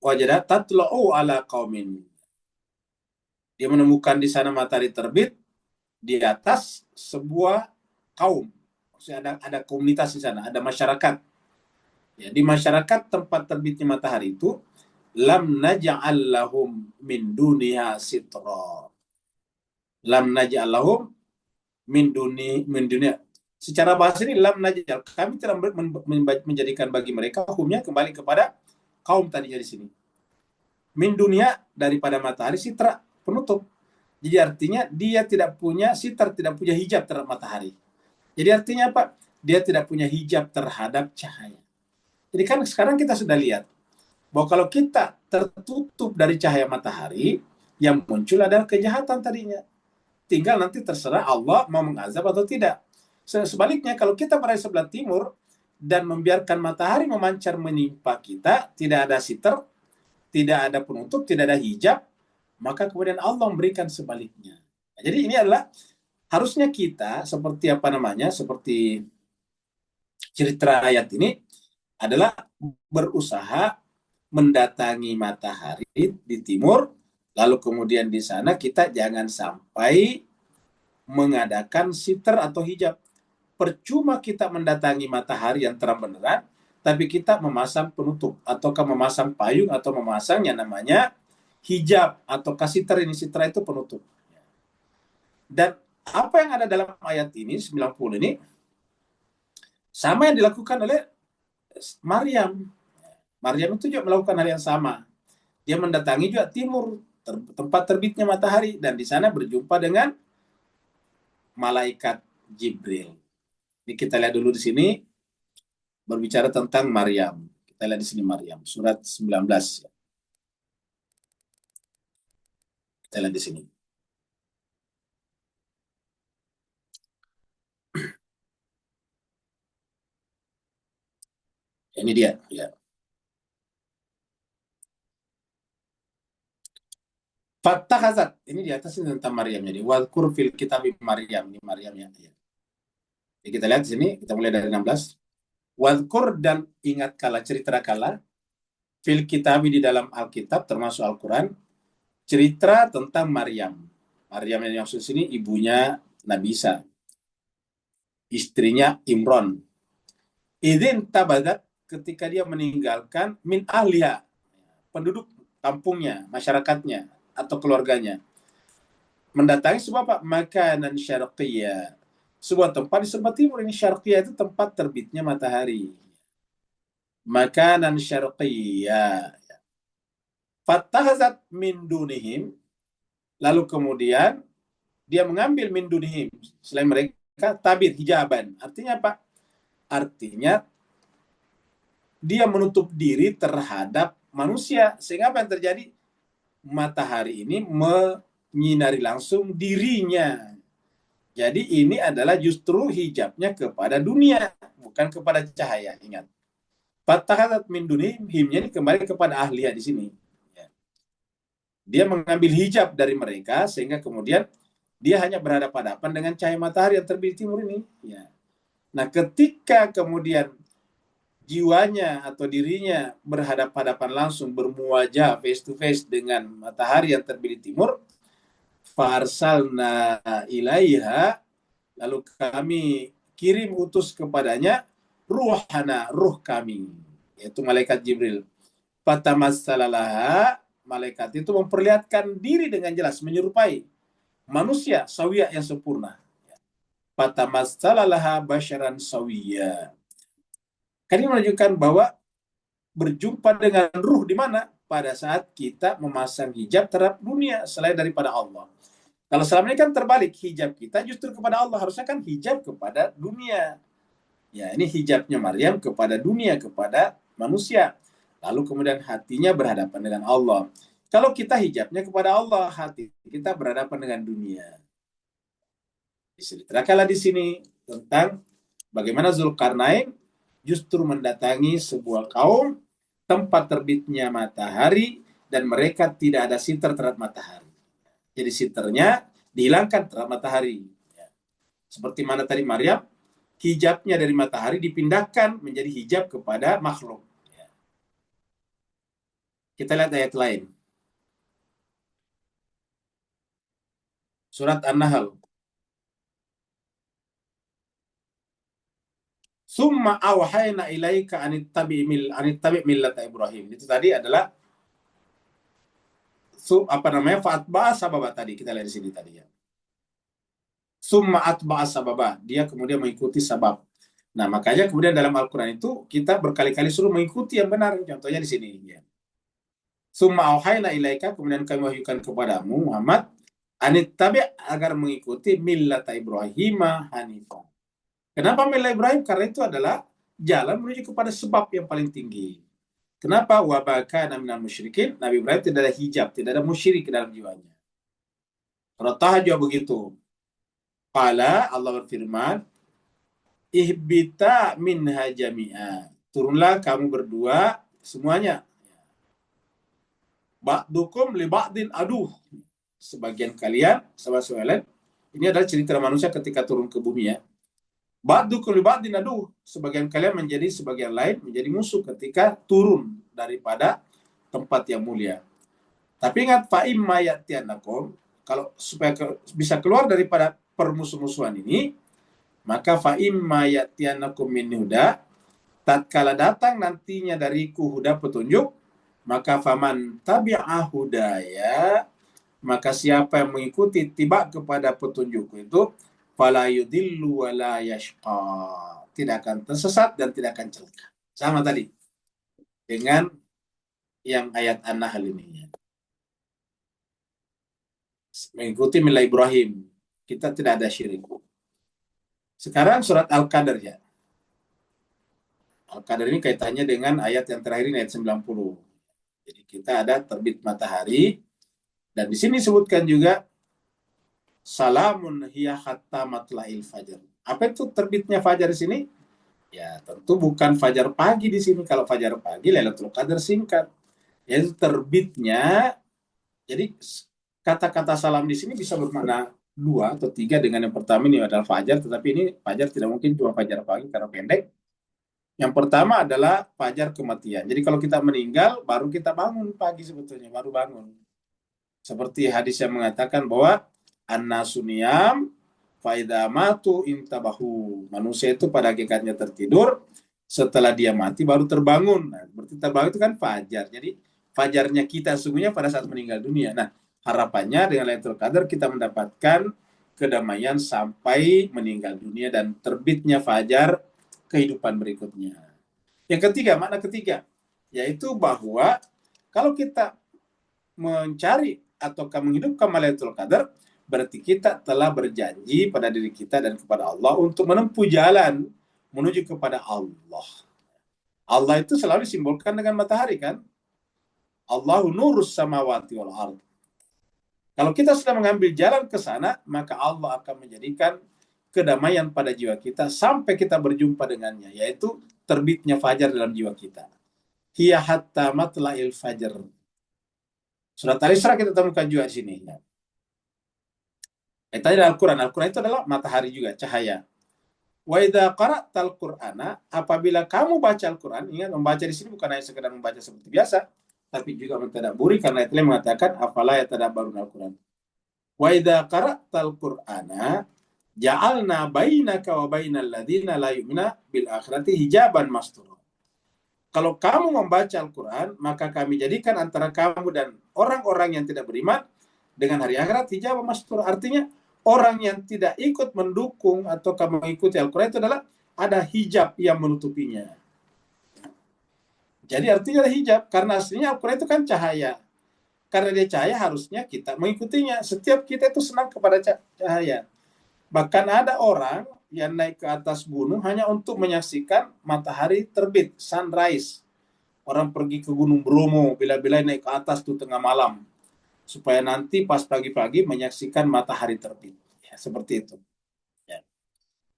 wajadah tatlu'u ala qaumin. Dia menemukan di sana matahari terbit di atas sebuah kaum. Maksudnya ada komunitas di sana, ada masyarakat. Ya, di masyarakat tempat terbitnya matahari itu, lam naj'al lahum min duniha sitra. Lam naj'al lahum min dunia. Secara bahasa ini lam naj'al, kami tidak menjadikan bagi mereka hukumnya kembali kepada kaum tadinya di sini. Min dunia, daripada matahari, sitra, penutup. Jadi artinya dia tidak punya sitar, tidak punya hijab terhadap matahari. Jadi artinya apa? Dia tidak punya hijab terhadap cahaya. Jadi kan sekarang kita sudah lihat bahwa kalau kita tertutup dari cahaya matahari, yang muncul adalah kejahatan tadinya. Tinggal nanti terserah Allah mau mengazab atau tidak. Sebaliknya kalau kita berada sebelah timur dan membiarkan matahari memancar menimpa kita, tidak ada sitar, tidak ada penutup, tidak ada hijab, maka kemudian Allah memberikan sebaliknya. Jadi ini adalah harusnya kita seperti cerita ayat ini adalah berusaha mendatangi matahari di timur, lalu kemudian di sana kita jangan sampai mengadakan sitar atau hijab. Percuma kita mendatangi matahari yang terang benderang, tapi kita memasang penutup, ataukah memasang payung, atau memasang yang namanya hijab, atau sitar. Ini sitar itu penutup. Dan apa yang ada dalam ayat ini, 90 ini, sama yang dilakukan oleh Maryam. Maryam itu juga melakukan hal yang sama. Dia mendatangi juga timur, tempat terbitnya matahari, dan di sana berjumpa dengan malaikat Jibril. Ini kita lihat dulu di sini, berbicara tentang Maryam. Kita lihat di sini Maryam, surat 19. Kita lihat di sini. Ini dia, ya. Fattakhazat, ini di atas ini tentang Maryam. Jadi wadkur fil kitab Maryam, ini Maryam ya. Jadi kita lihat di sini, kita mulai dari 16. Wadkur, dan ingat kala, cerita kala, fil kitab, di dalam Alkitab termasuk Al-Quran, cerita tentang Maryam. Maryam yang maksud sini ibunya Nabi Isa, istrinya Imron. Idzin tabadat, ketika dia meninggalkan min ahliha, penduduk kampungnya, masyarakatnya, atau keluarganya, mendatangi sebuah makanan syarqiyah, sebuah tempat di sebelah timur. Ini syarqiyah itu tempat terbitnya matahari. Makanan syarqiyah. Fattahazat min dunihim, lalu kemudian dia mengambil min dunihim, selain mereka, tabir, hijaban. Artinya apa? Artinya dia menutup diri terhadap manusia, sehingga apa yang terjadi? Matahari ini menyinari langsung dirinya. Jadi ini adalah justru hijabnya kepada dunia, bukan kepada cahaya. Ingat, fattakhazat min dunihim, himnya ini kembali kepada ahliya di sini. Dia mengambil hijab dari mereka, sehingga kemudian dia hanya berhadapan-hadapan dengan cahaya matahari yang terbit di timur ini. Ya. Nah, ketika kemudian jiwanya atau dirinya berhadapan-hadapan langsung, bermuajah face to face dengan matahari yang terbit di timur, farsalna ilaiha, lalu kami kirim utus kepadanya ruhana, ruh kami, yaitu malaikat Jibril. Fatamassalaha, malaikat itu memperlihatkan diri dengan jelas, menyerupai manusia sawiyah yang sempurna. Fatamassalaha basyaran sawiyya. Kan ini menunjukkan bahwa berjumpa dengan ruh di mana? Pada saat kita memasang hijab terhadap dunia selain daripada Allah. Kalau selama ini kan terbalik, hijab kita justru kepada Allah, harusnya kan hijab kepada dunia. Ya, ini hijabnya Maryam kepada dunia, kepada manusia. Lalu kemudian hatinya berhadapan dengan Allah. Kalau kita hijabnya kepada Allah, hati kita berhadapan dengan dunia. Diceritakanlah di sini tentang bagaimana Zulkarnain justru mendatangi sebuah kaum tempat terbitnya matahari dan mereka tidak ada sitar terhadap matahari. Jadi sitarnya dihilangkan terhadap matahari. Seperti mana tadi Maryam, hijabnya dari matahari dipindahkan menjadi hijab kepada makhluk. Kita lihat ayat lain. Surat An-Nahl. Summa awhayna ilaika anittabi millata Ibrahim. Itu tadi adalah fa'atba'a sababa tadi. Kita lihat di sini tadi ya. Summa atba'a sababa. Dia kemudian mengikuti sabab. Nah, makanya kemudian dalam Al-Qur'an itu kita berkali-kali suruh mengikuti yang benar. Contohnya di sini ya. Summa awhayna ilaika, kemudian kami wahyukan kepadamu Muhammad anittabi, agar mengikuti millata Ibrahim hanifah. Kenapa millah Ibrahim? Karena itu adalah jalan menuju kepada sebab yang paling tinggi. Kenapa? Wa bakana minal musyrikin. Nabi Ibrahim tidak ada hijab, tidak ada musyrik dalam jiwanya. Surat Taha juga begitu. Qala, Allah berfirman, ihbita minha jami'a. Turunlah kamu berdua semuanya. Ba'dukum li ba'din aduh. Sebagian kalian sama sekalian. Ini adalah cerita manusia ketika turun ke bumi ya. Ba'dukum li ba'din aduh. Sebagian kalian menjadi sebagian lain menjadi musuh ketika turun daripada tempat yang mulia. Tapi ingat, fa imma ya'tiyanakum, kalau supaya bisa keluar daripada permusuh-musuhan ini, maka fa imma ya'tiyanakum min huda, tatkala datang nantinya dariku huda, petunjuk, maka faman tabi'a hudaya, maka siapa yang mengikuti tiba kepada petunjukku itu, fala yudillu wa la yashqa, tidak akan tersesat dan tidak akan celaka. Sama tadi dengan yang ayat An-Nahl ini. Mengikuti millah Ibrahim, kita tidak ada syirik. Sekarang surat Al-Qadar ya. Al-Qadar ini kaitannya dengan ayat yang terakhir ini, ayat 90. Jadi kita ada terbit matahari, dan di sini disebutkan juga salamun hiya hatta matla'il fajar. Apa itu terbitnya fajar di sini? Ya, tentu bukan fajar pagi di sini. Kalau fajar pagi Lailatul Qadar singkat. Yaitu terbitnya. Jadi kata-kata salam di sini bisa bermakna 2 atau 3, dengan yang pertama ini adalah fajar, tetapi ini fajar tidak mungkin cuma fajar pagi karena pendek. Yang pertama adalah fajar kematian. Jadi kalau kita meninggal baru kita bangun pagi, sebetulnya baru bangun. Seperti hadis yang mengatakan bahwa an-nasuniyam faida matu intabahu. Manusia itu pada hakikatnya tertidur, setelah dia mati baru terbangun. Nah, berarti terbangun itu kan fajar. Jadi fajarnya kita sungguhnya pada saat meninggal dunia. Nah, harapannya dengan Lailatul Qadar kita mendapatkan kedamaian sampai meninggal dunia dan terbitnya fajar kehidupan berikutnya. Yang ketiga, makna ketiga, yaitu bahwa kalau kita mencari atau menghidupkan Lailatul Qadar, berarti kita telah berjanji pada diri kita dan kepada Allah untuk menempuh jalan menuju kepada Allah. Allah itu selalu disimbolkan dengan matahari kan? Allahu nurus samawati wal ardh. Kalau kita sudah mengambil jalan ke sana, maka Allah akan menjadikan kedamaian pada jiwa kita sampai kita berjumpa dengannya, yaitu terbitnya fajar dalam jiwa kita. Hiya hatta matla'il fajar. Surat Al-Isra kita temukan juga di sini. Tadi Al-Quran. Al-Quran itu adalah matahari juga, cahaya. Wa idza qara'tal Qur'ana, apabila kamu baca Al-Qur'an, ingat membaca di sini bukan hanya sekedar membaca seperti biasa, tapi juga mentadabburi, karena itu mengatakan afala yatadabbaruna Al-Qur'an. Wa idza qara'tal Qur'ana ja'alna bainaka wa bainal ladzina la yu'minuna bil akhirati hijaban mastura. Kalau kamu membaca Al-Quran, maka kami jadikan antara kamu dan orang-orang yang tidak beriman dengan hari akhirat hijab mastur. Artinya orang yang tidak ikut mendukung atau kamu mengikuti Al-Quran itu adalah ada hijab yang menutupinya. Jadi artinya ada hijab, karena aslinya Al-Quran itu kan cahaya. Karena dia cahaya, harusnya kita mengikutinya. Setiap kita itu senang kepada cahaya. Bahkan ada orang yang naik ke atas gunung hanya untuk menyaksikan matahari terbit, sunrise. Orang pergi ke Gunung Bromo, bila-bila naik ke atas tuh tengah malam, supaya nanti pas pagi-pagi menyaksikan matahari terbit. Ya, seperti itu. Ya.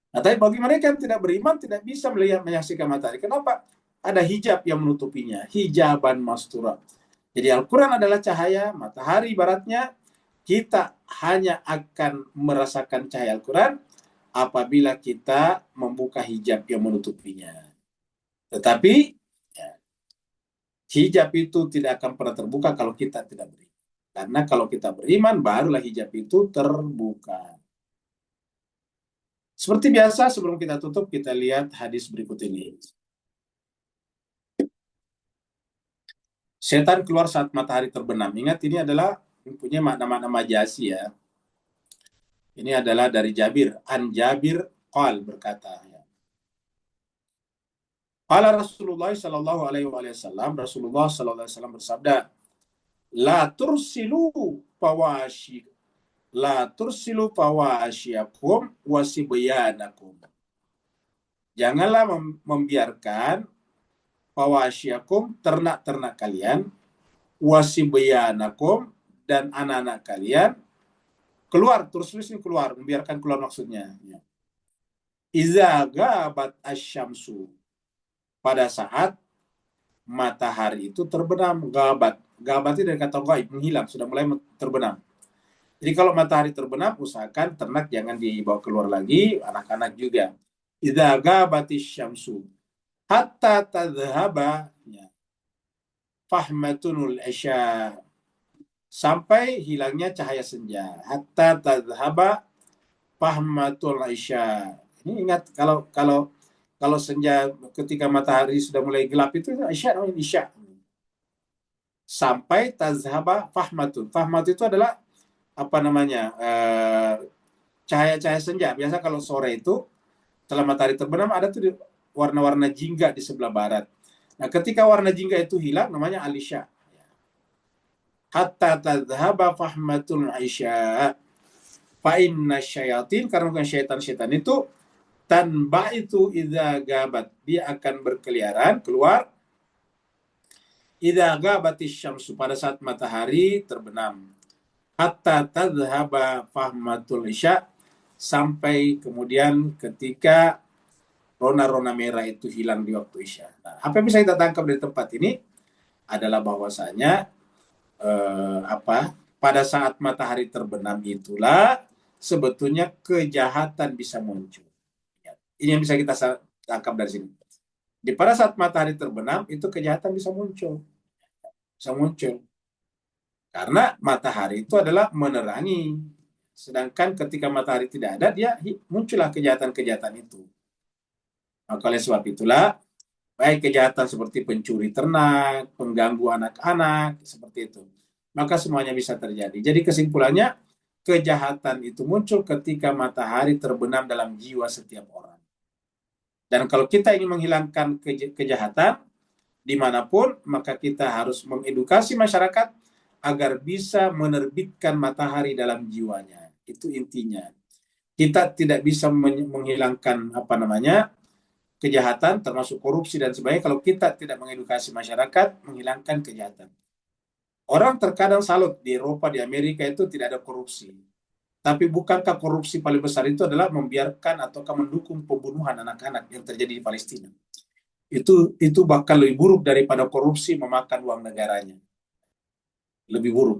Nah, tapi bagi mereka yang tidak beriman, tidak bisa melihat menyaksikan matahari. Kenapa? Ada hijab yang menutupinya, hijaban mastura. Jadi Al-Quran adalah cahaya, matahari ibaratnya. Kita hanya akan merasakan cahaya Al-Quran apabila kita membuka hijab yang menutupinya. Tetapi ya, hijab itu tidak akan pernah terbuka kalau kita tidak beriman. Karena kalau kita beriman, barulah hijab itu terbuka. Seperti biasa, sebelum kita tutup, kita lihat hadis berikut ini. Setan keluar saat matahari terbenam. Ingat, ini adalah punya makna-makna majasi ya. Ini adalah dari Jabir. An Jabir qal berkata. Qala Rasulullah sallallahu alaihi wasallam, Rasulullah sallallahu alaihi wasallam bersabda, La tursilu fawashiyakum wasibyanakum. Janganlah membiarkan fawashiyakum, ternak-ternak kalian, wasibyanakum, dan anak-anak kalian keluar. Tursilu ini keluar, membiarkan keluar maksudnya. Iza gabat asyamsu, pada saat matahari itu terbenam. Gabat itu dari kata gaib, menghilang, sudah mulai terbenam. Jadi kalau matahari terbenam, usahakan ternak jangan dibawa keluar lagi, anak-anak juga. Idza gabatis syamsu hatta tadhhaba fahmatunul isya, sampai hilangnya cahaya senja. Hatta tadhhaba fahmatul isya. Ini ingat, kalau senja ketika matahari sudah mulai gelap itu isya, namanya isya. Sampai tazhaba fahmatun. Fahmat itu adalah apa namanya, cahaya-cahaya senja. Biasa kalau sore itu setelah matahari terbenam ada tuh warna-warna jingga di sebelah barat. Nah, ketika warna jingga itu hilang, namanya alisya. Hatta tazhaba fahmatul isya fa inna syayatin, karena bukan syaitan itu tanba itu idza gabat, dia akan berkeliaran keluar idza gabatis syamsu, pada saat matahari terbenam. Hatta tadhhaba fahmatul isya, sampai kemudian ketika rona-rona merah itu hilang di waktu isya. Nah, apa yang bisa kita tangkap dari tempat ini adalah bahwasanya pada saat matahari terbenam itulah sebetulnya kejahatan bisa muncul. Ini yang bisa kita tangkap dari sini. Pada saat matahari terbenam itu kejahatan bisa muncul. Karena matahari itu adalah menerangi. Sedangkan ketika matahari tidak ada, dia muncullah kejahatan-kejahatan itu. Maka oleh sebab itulah, baik kejahatan seperti pencuri ternak, pengganggu anak-anak, seperti itu, maka semuanya bisa terjadi. Jadi kesimpulannya, kejahatan itu muncul ketika matahari terbenam dalam jiwa setiap orang. Dan kalau kita ingin menghilangkan kejahatan dimanapun, maka kita harus mengedukasi masyarakat agar bisa menerbitkan matahari dalam jiwanya. Itu intinya. Kita tidak bisa menghilangkan kejahatan, termasuk korupsi dan sebagainya, kalau kita tidak mengedukasi masyarakat menghilangkan kejahatan. Orang terkadang salut, di Eropa, di Amerika itu tidak ada korupsi. Tapi bukankah korupsi paling besar itu adalah membiarkan atau mendukung pembunuhan anak-anak yang terjadi di Palestina? Itu bahkan lebih buruk daripada korupsi memakan uang negaranya. Lebih buruk.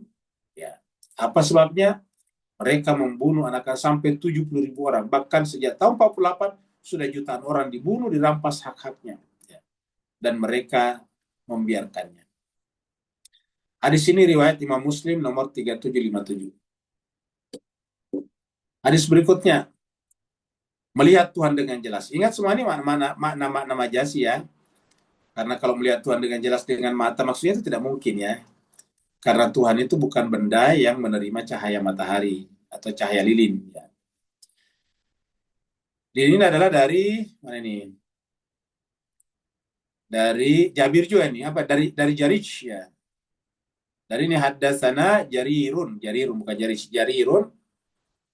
Ya. Apa sebabnya? Mereka membunuh anak-anak sampai 70.000 orang. Bahkan sejak tahun 48 sudah jutaan orang dibunuh, dirampas hak-haknya, ya. Dan mereka membiarkannya. Hadis ini riwayat Imam Muslim nomor 3757. Hadis berikutnya, melihat Tuhan dengan jelas. Ingat semua ini makna majasi ya. Karena kalau melihat Tuhan dengan jelas dengan mata, maksudnya itu tidak mungkin ya. Karena Tuhan itu bukan benda yang menerima cahaya matahari atau cahaya lilin. Ya. Ini adalah dari mana ini? Dari Jabir juga ini, apa? Dari Jarij ya. Dari ini haddatsana Jarirun bukan Jarij, Jarirun.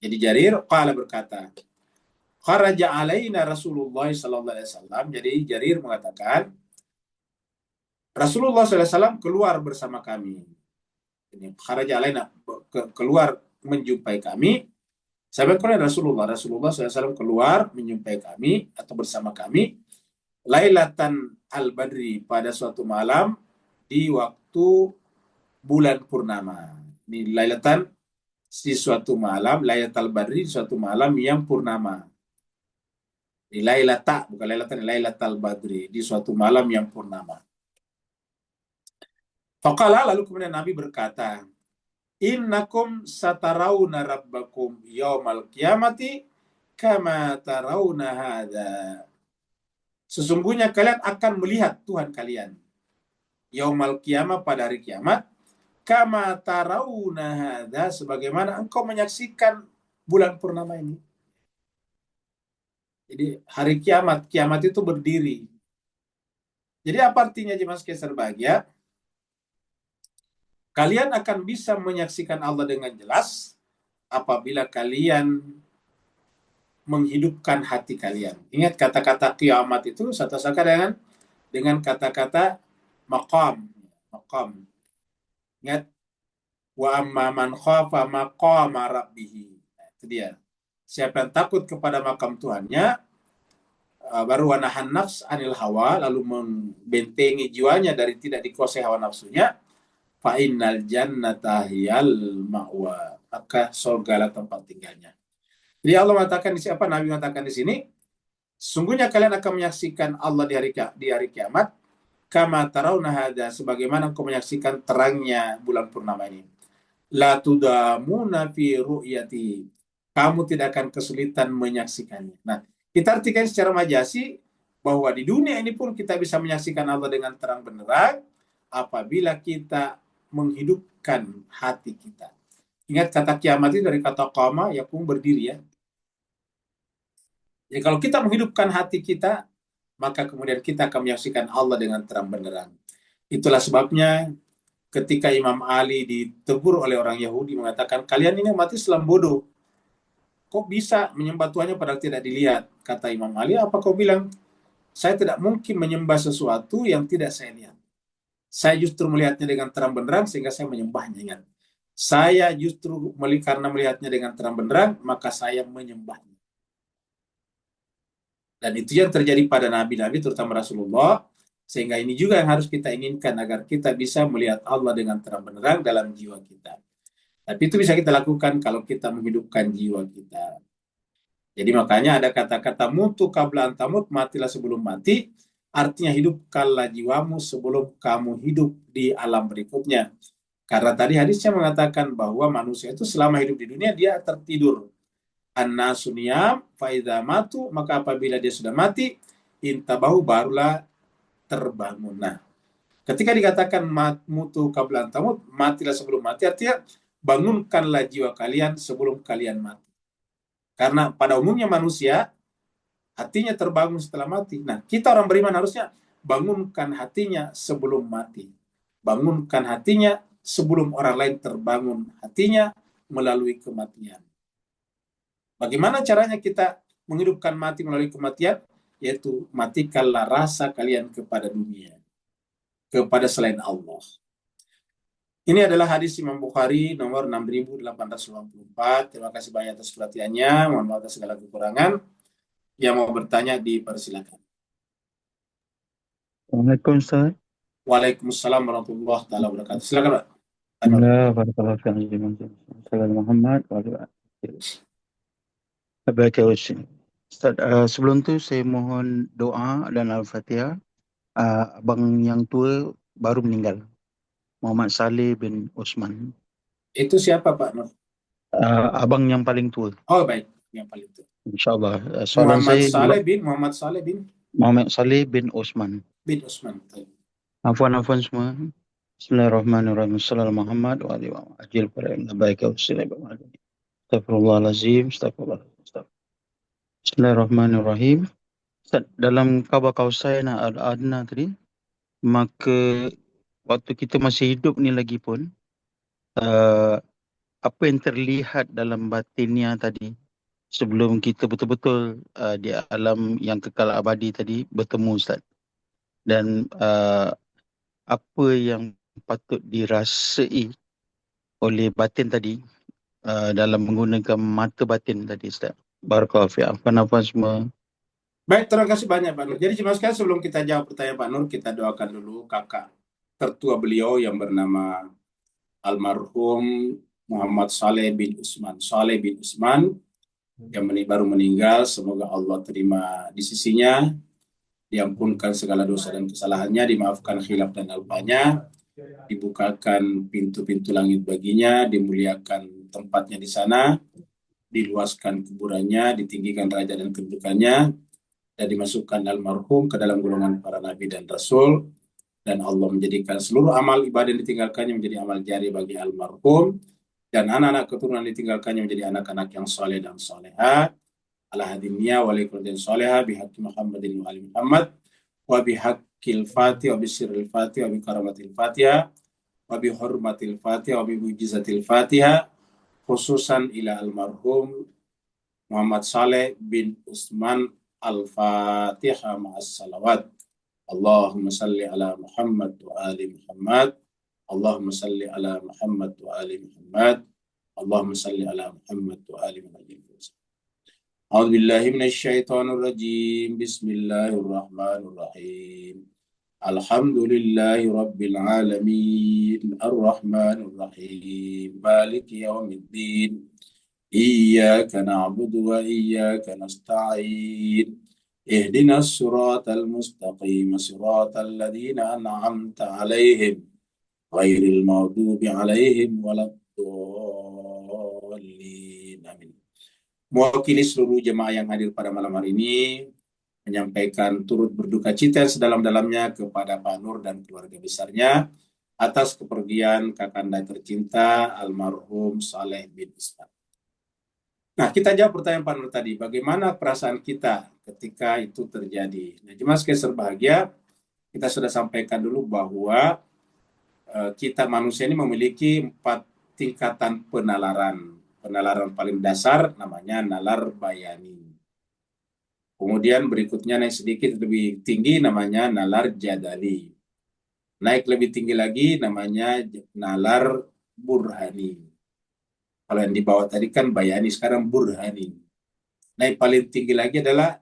Jadi Jarir qala berkata, kharaja alaina Rasulullah sallallahu alaihi wasallam. Jadi Jarir mengatakan, Rasulullah sallallahu alaihi wasallam keluar bersama kami. Ini kharaja alaina, keluar menjumpai kami. Sahabat Rasulullah sallallahu alaihi wasallam keluar menjumpai kami atau bersama kami Lailatan al-Badri, pada suatu malam di waktu bulan purnama. Ini lailatan di suatu malam, Lailatul Badri di suatu malam yang purnama. Di lailata, bukan lailatan, Lailatul Badri di suatu malam yang purnama. Faqala, lalu kemudian Nabi berkata, innakum satarawna rabbakum yaumal qiyamati kama tarawna hadza. Sesungguhnya kalian akan melihat Tuhan kalian yaumal qiyamah, pada hari kiamat, kama tarawna hadza, sebagaimana engkau menyaksikan bulan purnama ini. Jadi hari kiamat itu berdiri. Jadi apa artinya jemaah sekalian berbahagia? Kalian akan bisa menyaksikan Allah dengan jelas apabila kalian menghidupkan hati kalian. Ingat kata-kata kiamat itu satu-satu dengan kata-kata maqam. Ingat, wa amma man khafa maqama rabbih. Itu dia. Siapa yang takut kepada makam Tuhannya, baru wa nahan nafs anil hawa, lalu membentengi jiwanya dari tidak dikuasai hawa nafsunya, fa innal jannata hiyal ma'wa, maka surga lah tempat tinggalnya. Jadi Allah mengatakan di sini, Nabi mengatakan di sini, sesungguhnya kalian akan menyaksikan Allah di hari kiamat, kama tarawna hadza, sebagaimana engkau menyaksikan terangnya bulan purnama ini. La tudamuna fi ru'yati, kamu tidak akan kesulitan menyaksikannya. Nah, kita artikan secara majasi bahwa di dunia ini pun kita bisa menyaksikan Allah dengan terang benderang apabila kita menghidupkan hati kita. Ingat kata kiamat itu dari kata qama, yakum, berdiri ya. Jadi kalau kita menghidupkan hati kita, maka kemudian kita akan menyaksikan Allah dengan terang benderang. Itulah sebabnya ketika Imam Ali ditegur oleh orang Yahudi mengatakan, kalian ini mati Islam bodoh. Kok bisa menyembah Tuhannya padahal tidak dilihat? Kata Imam Ali, apa kau bilang? Saya tidak mungkin menyembah sesuatu yang tidak saya lihat. Saya justru melihatnya dengan terang benderang sehingga saya menyembahnya. Ingat, saya justru karena melihatnya dengan terang benderang, maka saya menyembahnya. Dan itu yang terjadi pada nabi-nabi, terutama Rasulullah. Sehingga ini juga yang harus kita inginkan, agar kita bisa melihat Allah dengan terang benderang dalam jiwa kita. Tapi itu bisa kita lakukan kalau kita menghidupkan jiwa kita. Jadi makanya ada kata-kata mutu qabla antamut, matilah sebelum mati. Artinya hidupkanlah jiwamu sebelum kamu hidup di alam berikutnya. Karena tadi hadisnya mengatakan bahwa manusia itu selama hidup di dunia dia tertidur. An-nasu niyam fa idza matu, maka apabila dia sudah mati, intabahu, barulah terbangun. Nah, ketika dikatakan mutu qabla antamut, matilah sebelum mati, artinya bangunkanlah jiwa kalian sebelum kalian mati. Karena pada umumnya manusia hatinya terbangun setelah mati. Nah, kita orang beriman harusnya bangunkan hatinya sebelum mati. Bangunkan hatinya sebelum orang lain terbangun hatinya melalui kematian. Bagaimana caranya kita menghidupkan mati melalui kematian? Yaitu matikanlah rasa kalian kepada dunia, kepada selain Allah. Ini adalah hadis Imam Bukhari nomor 6884. Terima kasih banyak atas perhatiannya. Mohon maaf atas segala kekurangan. Yang mau bertanya dipersilakan. Assalamualaikum Ustaz. Waalaikumsalam warahmatullahi wabarakatuh. Silakan Pak. Bismillah, barakallahu fiikum. Salam Muhammad wa ala alihi. Abaka wa Ustaz, sebelum tu saya mohon doa dan Al-Fatihah. Abang yang tua baru meninggal, Muhammad Saleh bin Osman. Itu siapa Pak Nur? Abang yang paling tua, Oh baik, yang paling tua. insyaAllah. Soalan saya, Muhammad Saleh bin Muhammad Saleh bin Osman. Osman. Afwan semua. Bismillahirrahmanirrahim. Assalamualaikum Muhammad wa alihi wa ajil para baik Astagfirullahalazim. Bismillahirrahmanirrahim. Ustaz, dalam khabar Kausaina al-adna tadi, maka waktu kita masih hidup ni lagi pun, apa yang terlihat dalam batinnya tadi sebelum kita betul-betul di alam yang kekal abadi tadi bertemu, Ustaz. Dan apa yang patut dirasai oleh batin tadi dalam menggunakan mata batin tadi, Ustaz. Barakallahu fiik. Apa semua. Baik, terima kasih banyak Pak Nur. Jadi jemaah sekalian, sebelum kita jawab pertanyaan Pak Nur, kita doakan dulu kakak tertua beliau yang bernama almarhum Muhammad Saleh bin Usman. Saleh bin Usman yang baru meninggal, semoga Allah terima di sisinya, diampunkan segala dosa dan kesalahannya, dimaafkan khilaf dan alpanya, dibukakan pintu-pintu langit baginya, dimuliakan tempatnya di sana, diluaskan kuburannya, ditinggikan derajat dan kedudukannya, dan dimasukkan almarhum ke dalam golongan para nabi dan rasul, dan Allah menjadikan seluruh amal ibadah yang ditinggalkannya menjadi amal jari bagi almarhum, dan anak-anak keturunan ditinggalkannya menjadi anak-anak yang saleh dan salehat, ala hadiniya wa likulli salihah bihaqqi Muhammadin wa ali Muhammad wa bihaqqil Fatihah wa bisirril Fatihah wa bi karamatil Fatihah wa bi hurmatil Fatihah wa bi mujizatil Fatihah, khususan ila almarhum Muhammad Saleh bin Usman. Al-Fatihah ma'as salawat. Allahumma salli ala Muhammad wa ali Muhammad. Allahumma salli ala Muhammad wa ali Muhammad. Allahumma salli ala Muhammad wa ali Muhammad. A'udzu billahi minasy syaithanir rajim. Bismillahirrahmanirrahim. Alhamdulillahi rabbil alamin. Arrahmanir rahim. Maliki yaumiddin. Iyyaka na'budu wa iyyaka nasta'in. Ihdinas siratal mustaqim, siratal ladzina an'amta 'alaihim ghairil maghdubi 'alaihim waladdallin. Amin. Mewakili seluruh jemaah yang hadir pada malam hari ini, menyampaikan turut berduka cita sedalam-dalamnya kepada Pak Nur dan keluarga besarnya atas kepergian kakanda tercinta almarhum Saleh bin Usman. Nah, kita jawab pertanyaan Pak Nur tadi, bagaimana perasaan kita ketika itu terjadi. Nah, jemaah sekalian berbahagia, kita sudah sampaikan dulu bahwa kita manusia ini memiliki 4 tingkatan penalaran. Penalaran paling dasar namanya nalar bayani. Kemudian berikutnya naik sedikit lebih tinggi namanya nalar jadali. Naik lebih tinggi lagi namanya nalar burhani. Kalau yang di bawah tadi kan bayani, sekarang burhani. Nah, yang paling tinggi lagi adalah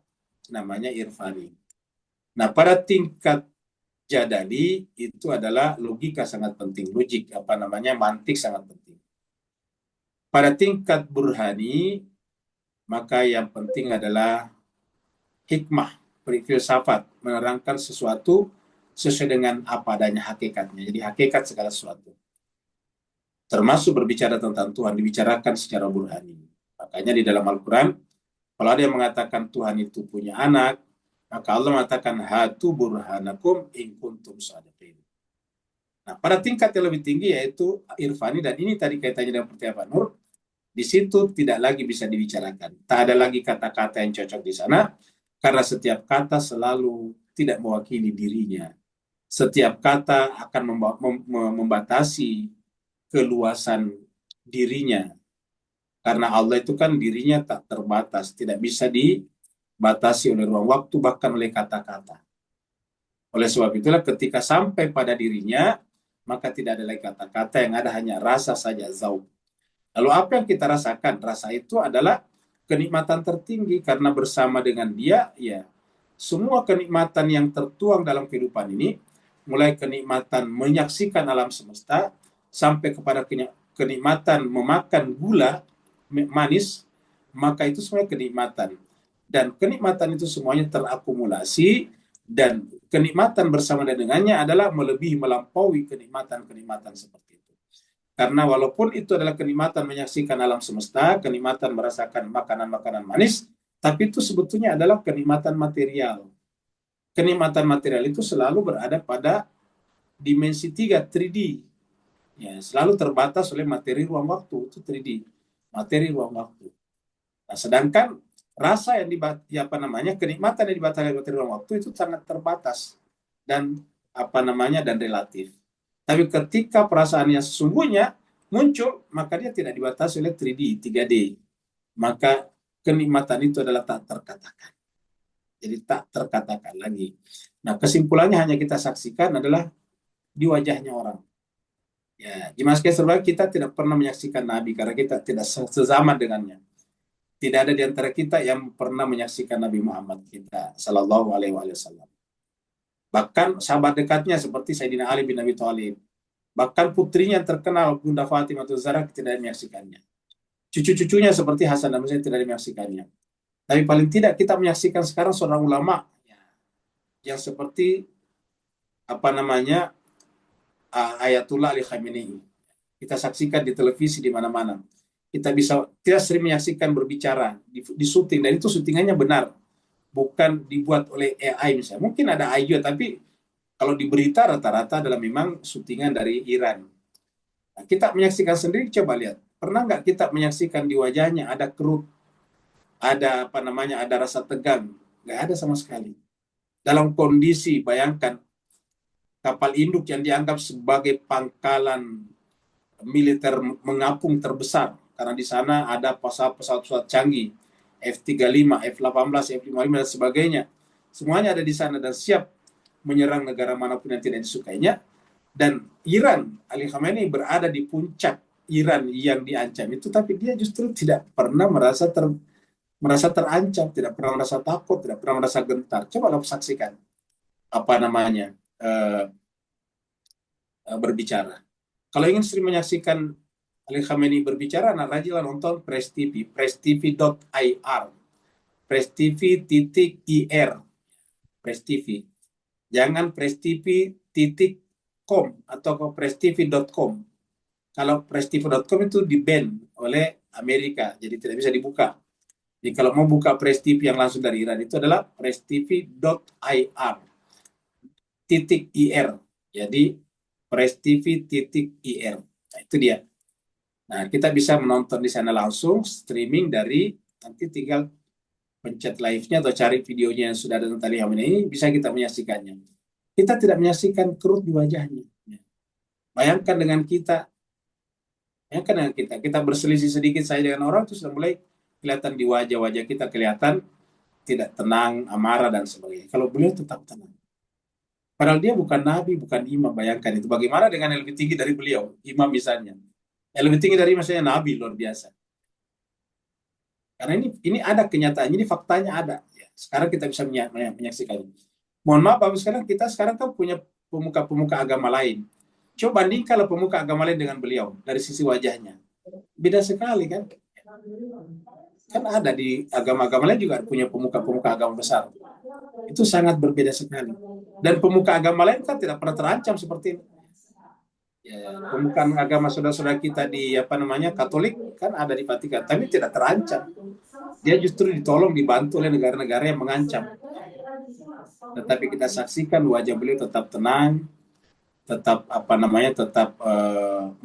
namanya irfani. Nah, pada tingkat jadali itu adalah logika sangat penting, mantik sangat penting. Pada tingkat burhani, maka yang penting adalah hikmah, filsafat, menerangkan sesuatu sesuai dengan apa adanya hakikatnya. Jadi hakikat segala sesuatu. Termasuk berbicara tentang Tuhan dibicarakan secara burhani. Makanya di dalam Al-Quran, kalau ada yang mengatakan Tuhan itu punya anak, maka Allah mengatakan hatu burhanakum in kuntum shadiqin. Nah, pada tingkat yang lebih tinggi yaitu irfani, dan ini tadi kaitannya dengan pertanyaan Pak Nur, di situ tidak lagi bisa dibicarakan. Tak ada lagi kata-kata yang cocok di sana, karena setiap kata selalu tidak mewakili dirinya. Setiap kata akan membatasi keluasan dirinya. Karena Allah itu kan dirinya tak terbatas, tidak bisa dibatasi oleh ruang waktu, bahkan oleh kata-kata. Oleh sebab itulah ketika sampai pada dirinya, maka tidak ada lagi kata-kata, yang ada hanya rasa saja, zauq. Lalu apa yang kita rasakan? Rasa itu adalah kenikmatan tertinggi, karena bersama dengan dia, ya semua kenikmatan yang tertuang dalam kehidupan ini, mulai kenikmatan menyaksikan alam semesta, sampai kepada kenikmatan memakan gula manis, maka itu semuanya kenikmatan. Dan kenikmatan itu semuanya terakumulasi, dan kenikmatan bersama dengannya adalah melebihi, melampaui kenikmatan-kenikmatan seperti itu. Karena walaupun itu adalah kenikmatan menyaksikan alam semesta, kenikmatan merasakan makanan-makanan manis, tapi itu sebetulnya adalah kenikmatan material. Kenikmatan material itu selalu berada pada dimensi 3, 3D. Ya, selalu terbatas oleh materi ruang waktu, itu 3D, materi ruang waktu. Nah, sedangkan rasa yang kenikmatan yang dibatasi oleh materi ruang waktu itu sangat terbatas dan dan relatif. Tapi ketika perasaan yang sesungguhnya muncul, maka dia tidak dibatasi oleh 3D, 3D. Maka kenikmatan itu adalah tak terkatakan. Jadi tak terkatakan lagi. Nah, kesimpulannya hanya kita saksikan adalah di wajahnya orang. Ya, Jemaah sekalian, kita tidak pernah menyaksikan Nabi karena kita tidak sezaman dengannya. Tidak ada di antara kita yang pernah menyaksikan Nabi Muhammad kita sallallahu alaihi wasallam. Bahkan sahabat dekatnya seperti Sayyidina Ali bin Abi Thalib, bahkan putrinya yang terkenal Bunda Fatimah Zahra tidak menyaksikannya. Cucu-cucunya seperti Hasan dan Husain tidak menyaksikannya. Tapi paling tidak kita menyaksikan sekarang seorang ulama yang seperti Ayatullah Ali Khamenei. Kita saksikan di televisi di mana-mana. Kita sering menyaksikan berbicara di syuting, dan itu syutingannya benar, bukan dibuat oleh AI misalnya. Mungkin ada AI juga, tapi kalau di berita rata-rata adalah memang syutingan dari Iran. Nah, kita menyaksikan sendiri, coba lihat. Pernah nggak kita menyaksikan di wajahnya ada kerut, ada ada rasa tegang? Nggak ada sama sekali. Dalam kondisi, bayangkan, kapal induk yang dianggap sebagai pangkalan militer mengapung terbesar, karena di sana ada pesawat-pesawat canggih, F-35, F-18, F-55 dan sebagainya. Semuanya ada di sana dan siap menyerang negara manapun yang tidak disukainya. Dan Iran, Ali Khamenei berada di puncak Iran yang diancam itu, tapi dia justru tidak pernah merasa terancam, tidak pernah merasa takut, tidak pernah merasa gentar. Coba lo saksikan berbicara. Kalau ingin sering menyaksikan Ali Khamenei berbicara, rajinlah nonton Press TV, presstv.ir, presstv.ir, Press TV. Jangan presstv.com atau presstv.com. Kalau presstv.com itu di-ban oleh Amerika, jadi tidak bisa dibuka. Jadi kalau mau buka Press TV yang langsung dari Iran, itu adalah presstv.ir, .ir. Jadi presstv.ir. Nah, itu dia. Nah, kita bisa menonton di sana langsung, streaming dari, nanti tinggal pencet live-nya atau cari videonya yang sudah ada tentang Ali Khamenei, bisa kita menyaksikannya. Kita tidak menyaksikan kerut di wajahnya. Bayangkan dengan kita, kita berselisih sedikit saja dengan orang, itu sudah mulai kelihatan di wajah-wajah kita, kelihatan tidak tenang, amarah, dan sebagainya. Kalau beliau tetap tenang. Padahal dia bukan nabi, bukan imam. Bayangkan itu. Bagaimana dengan yang lebih tinggi dari beliau, imam misalnya. Yang lebih tinggi dari misalnya nabi, luar biasa. Karena ini ada kenyataan, ini faktanya ada. Ya, sekarang kita bisa menyaksikan. Mohon maaf, Bapak sekalian, kita sekarang kan punya pemuka-pemuka agama lain. Coba bandingkan kalau pemuka agama lain dengan beliau dari sisi wajahnya. Beda sekali kan? Kan ada di agama-agama lain juga punya pemuka-pemuka agama besar. Itu sangat berbeda sekali. Dan pemuka agama lain kan tidak pernah terancam seperti ini. Ya, pemuka agama saudara-saudara kita di Katolik kan ada di Vatikan, tapi tidak terancam. Dia justru ditolong, dibantu oleh negara-negara yang mengancam. Tetapi kita saksikan wajah beliau tetap tenang, tetap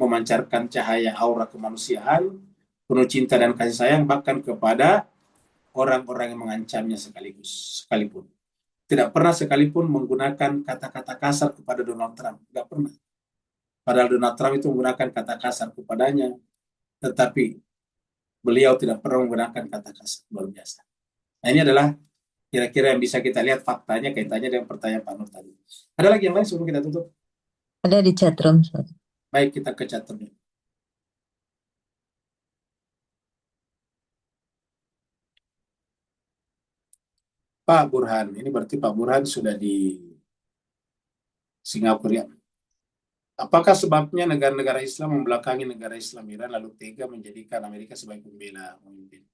memancarkan cahaya aura kemanusiaan, penuh cinta dan kasih sayang, bahkan kepada orang-orang yang mengancamnya sekalipun. Tidak pernah sekalipun menggunakan kata-kata kasar kepada Donald Trump, tidak pernah. Padahal Donald Trump itu menggunakan kata kasar kepadanya, tetapi beliau tidak pernah menggunakan kata kasar. Luar biasa. Nah, ini adalah kira-kira yang bisa kita lihat faktanya kaitannya dengan pertanyaan Pak Nur tadi. Ada lagi yang lain sebelum kita tutup? Ada di chatroom. Baik, kita ke chatroom. Pak Burhan, ini berarti Pak Burhan sudah di Singapura ya. Apakah sebabnya negara-negara Islam membelakangi negara Islam Iran lalu tega menjadikan Amerika sebagai pembela pemimpin?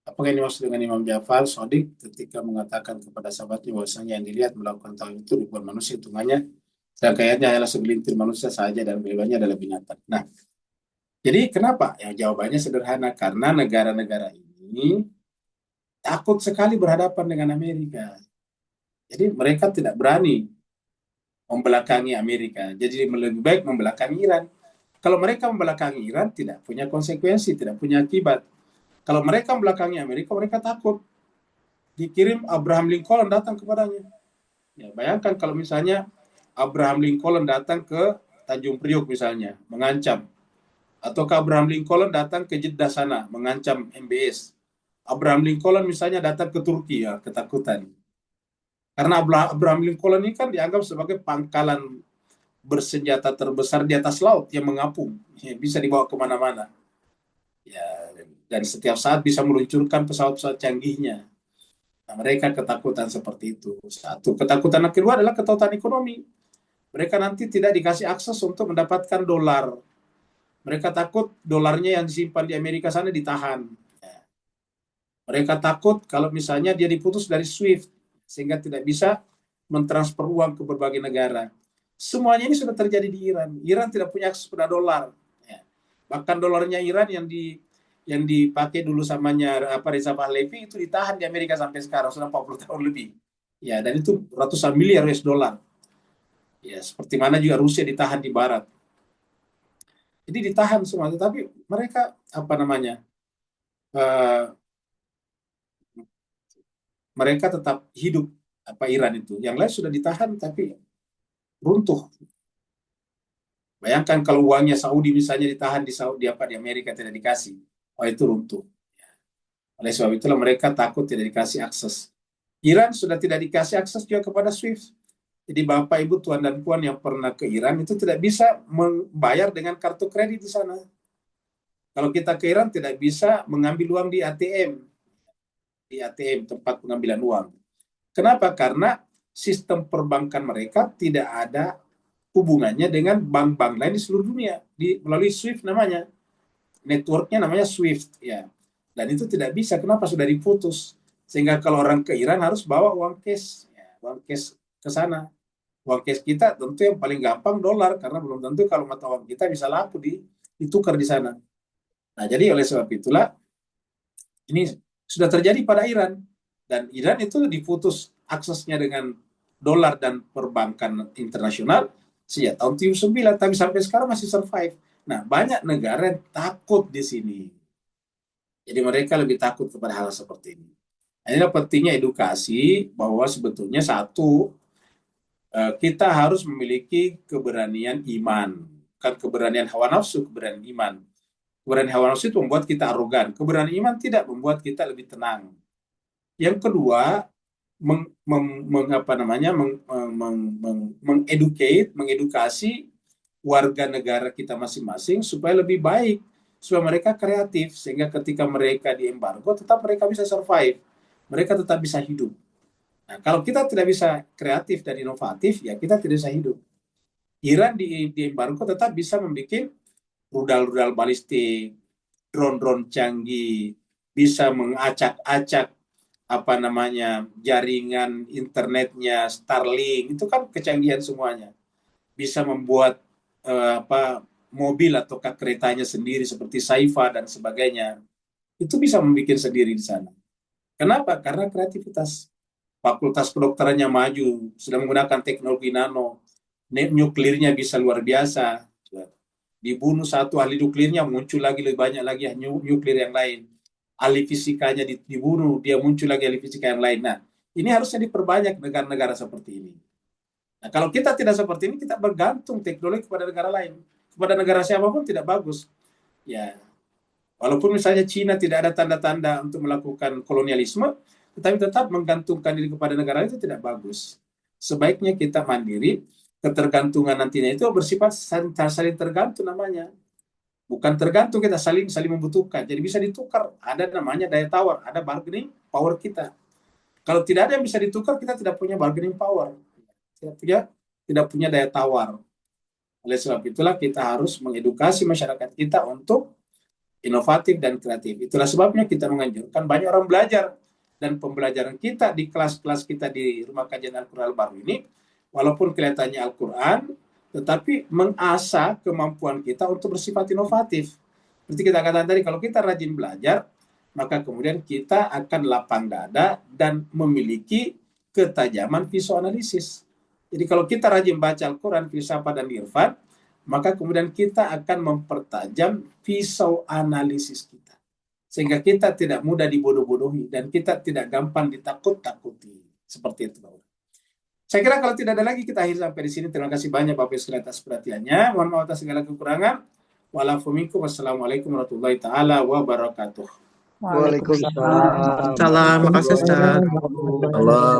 Apakah ini maksud dengan Imam Ja'far Shadiq ketika mengatakan kepada sahabatnya bahwasanya yang dilihat melakukan tauhid itu ribuan manusia hitungannya, dan kayaknya adalah segelintir manusia saja dan bebasnya adalah binatang. Nah, jadi kenapa? Ya jawabannya sederhana, karena negara-negara ini takut sekali berhadapan dengan Amerika. Jadi mereka tidak berani membelakangi Amerika. Jadi lebih baik membelakangi Iran. Kalau mereka membelakangi Iran tidak punya konsekuensi, tidak punya akibat. Kalau mereka membelakangi Amerika, mereka takut. Dikirim Abraham Lincoln datang kepadanya. Ya, bayangkan kalau misalnya Abraham Lincoln datang ke Tanjung Priok misalnya, mengancam. Atau Abraham Lincoln datang ke Jeddah sana, mengancam MBS. Abraham Lincoln misalnya datang ke Turki, ya ketakutan. Karena Abraham Lincoln ini kan dianggap sebagai pangkalan bersenjata terbesar di atas laut yang mengapung, ya, bisa dibawa kemana-mana. Ya, dan setiap saat bisa meluncurkan pesawat-pesawat canggihnya. Nah, mereka ketakutan seperti itu. Satu, ketakutan yang kedua adalah ketakutan ekonomi. Mereka nanti tidak dikasih akses untuk mendapatkan dolar. Mereka takut dolarnya yang disimpan di Amerika sana ditahan. Ya. Mereka takut kalau misalnya dia diputus dari SWIFT, sehingga tidak bisa mentransfer uang ke berbagai negara. Semuanya ini sudah terjadi di Iran. Iran tidak punya akses pada dolar. Ya. Bahkan dolarnya Iran yang dipakai dulu samanya Reza Pahlavi itu ditahan di Amerika sampai sekarang sudah 40 tahun lebih. Ya, dan itu ratusan miliar US dollar. Ya, seperti mana juga Rusia ditahan di barat. Jadi ditahan semua, tetapi mereka mereka tetap hidup, Iran itu. Yang lain sudah ditahan tapi runtuh. Bayangkan kalau uangnya Saudi misalnya ditahan di Saudi di Amerika tidak dikasih, itu runtuh. Oleh sebab itulah mereka takut tidak dikasih akses. Iran sudah tidak dikasih akses juga kepada SWIFT. Jadi Bapak, Ibu, Tuan dan Puan yang pernah ke Iran itu tidak bisa membayar dengan kartu kredit di sana. Kalau kita ke Iran tidak bisa mengambil uang di ATM tempat pengambilan uang. Kenapa? Karena sistem perbankan mereka tidak ada hubungannya dengan bank-bank lain di seluruh dunia, melalui SWIFT namanya. Networknya namanya SWIFT, ya. Dan itu tidak bisa. Kenapa? Sudah diputus. Sehingga kalau orang ke Iran harus bawa uang cash, ya, uang cash ke sana. Uang cash kita tentu yang paling gampang dolar, karena belum tentu kalau mata uang kita bisa laku ditukar di sana. Nah, jadi oleh sebab itulah ini sudah terjadi pada Iran. Dan Iran itu diputus aksesnya dengan dolar dan perbankan internasional sejak tahun 79, tapi sampai sekarang masih survive. Nah, banyak negara yang takut di sini. Jadi mereka lebih takut kepada hal seperti ini. Nah, inilah pentingnya edukasi bahwa sebetulnya satu, kita harus memiliki keberanian iman. Bukan keberanian hawa nafsu, keberanian iman. Keberanian hawa nafsu itu membuat kita arogan. Keberanian iman tidak, membuat kita lebih tenang. Yang kedua, mengedukasi warga negara kita masing-masing supaya lebih baik, supaya mereka kreatif, sehingga ketika mereka diembargo tetap mereka bisa survive, mereka tetap bisa hidup. Nah, kalau kita tidak bisa kreatif dan inovatif, ya kita tidak bisa hidup. Iran diembargo tetap bisa membuat rudal-rudal balistik, drone-drone canggih, bisa mengacak-acak jaringan internetnya, Starlink, itu kan kecanggihan semuanya. Bisa membuat mobil atau keretanya sendiri seperti Saifa dan sebagainya. Itu bisa membuat sendiri di sana. Kenapa? Karena kreativitas. Fakultas kedokterannya maju, sudah menggunakan teknologi nano, nuklirnya bisa luar biasa. Dibunuh satu ahli nuklirnya, muncul lagi lebih banyak lagi nuklir yang lain. Ahli fisikanya dibunuh, dia muncul lagi ahli fisika yang lain. Nah, ini harusnya diperbanyak negara-negara seperti ini. Nah, kalau kita tidak seperti ini, kita bergantung teknologi kepada negara lain. Kepada negara siapapun tidak bagus. Ya, walaupun misalnya Cina tidak ada tanda-tanda untuk melakukan kolonialisme, tetapi tetap menggantungkan diri kepada negara itu tidak bagus. Sebaiknya kita mandiri, ketergantungan nantinya itu bersifat saling tergantung namanya. Bukan tergantung, kita saling membutuhkan. Jadi bisa ditukar. Ada namanya daya tawar, ada bargaining power kita. Kalau tidak ada yang bisa ditukar, kita tidak punya bargaining power. Tidak punya daya tawar. Oleh sebab itulah kita harus mengedukasi masyarakat kita untuk inovatif dan kreatif. Itulah sebabnya kita menganjurkan banyak orang belajar, dan pembelajaran kita di kelas-kelas kita di Rumah Kajian Al-Quran Baru ini, walaupun kelihatannya Al-Quran, tetapi mengasah kemampuan kita untuk bersifat inovatif. Seperti kita katakan tadi, kalau kita rajin belajar, maka kemudian kita akan lapang dada dan memiliki ketajaman visuanalisis. Jadi kalau kita rajin baca Al-Quran, filsafat dan irfan, maka kemudian kita akan mempertajam visuanalisis kita. Sehingga kita tidak mudah dibodoh-bodohi dan kita tidak gampang ditakut-takuti. Seperti itu, Bapak. Saya kira kalau tidak ada lagi kita akhir sampai di sini. Terima kasih banyak Bapak Ibu sekalian atas perhatiannya. Mohon maaf atas segala kekurangan. Wassalamualaikum warahmatullahi taala wabarakatuh. Waalaikumsalam. Salam, makasih Ustaz. Allah.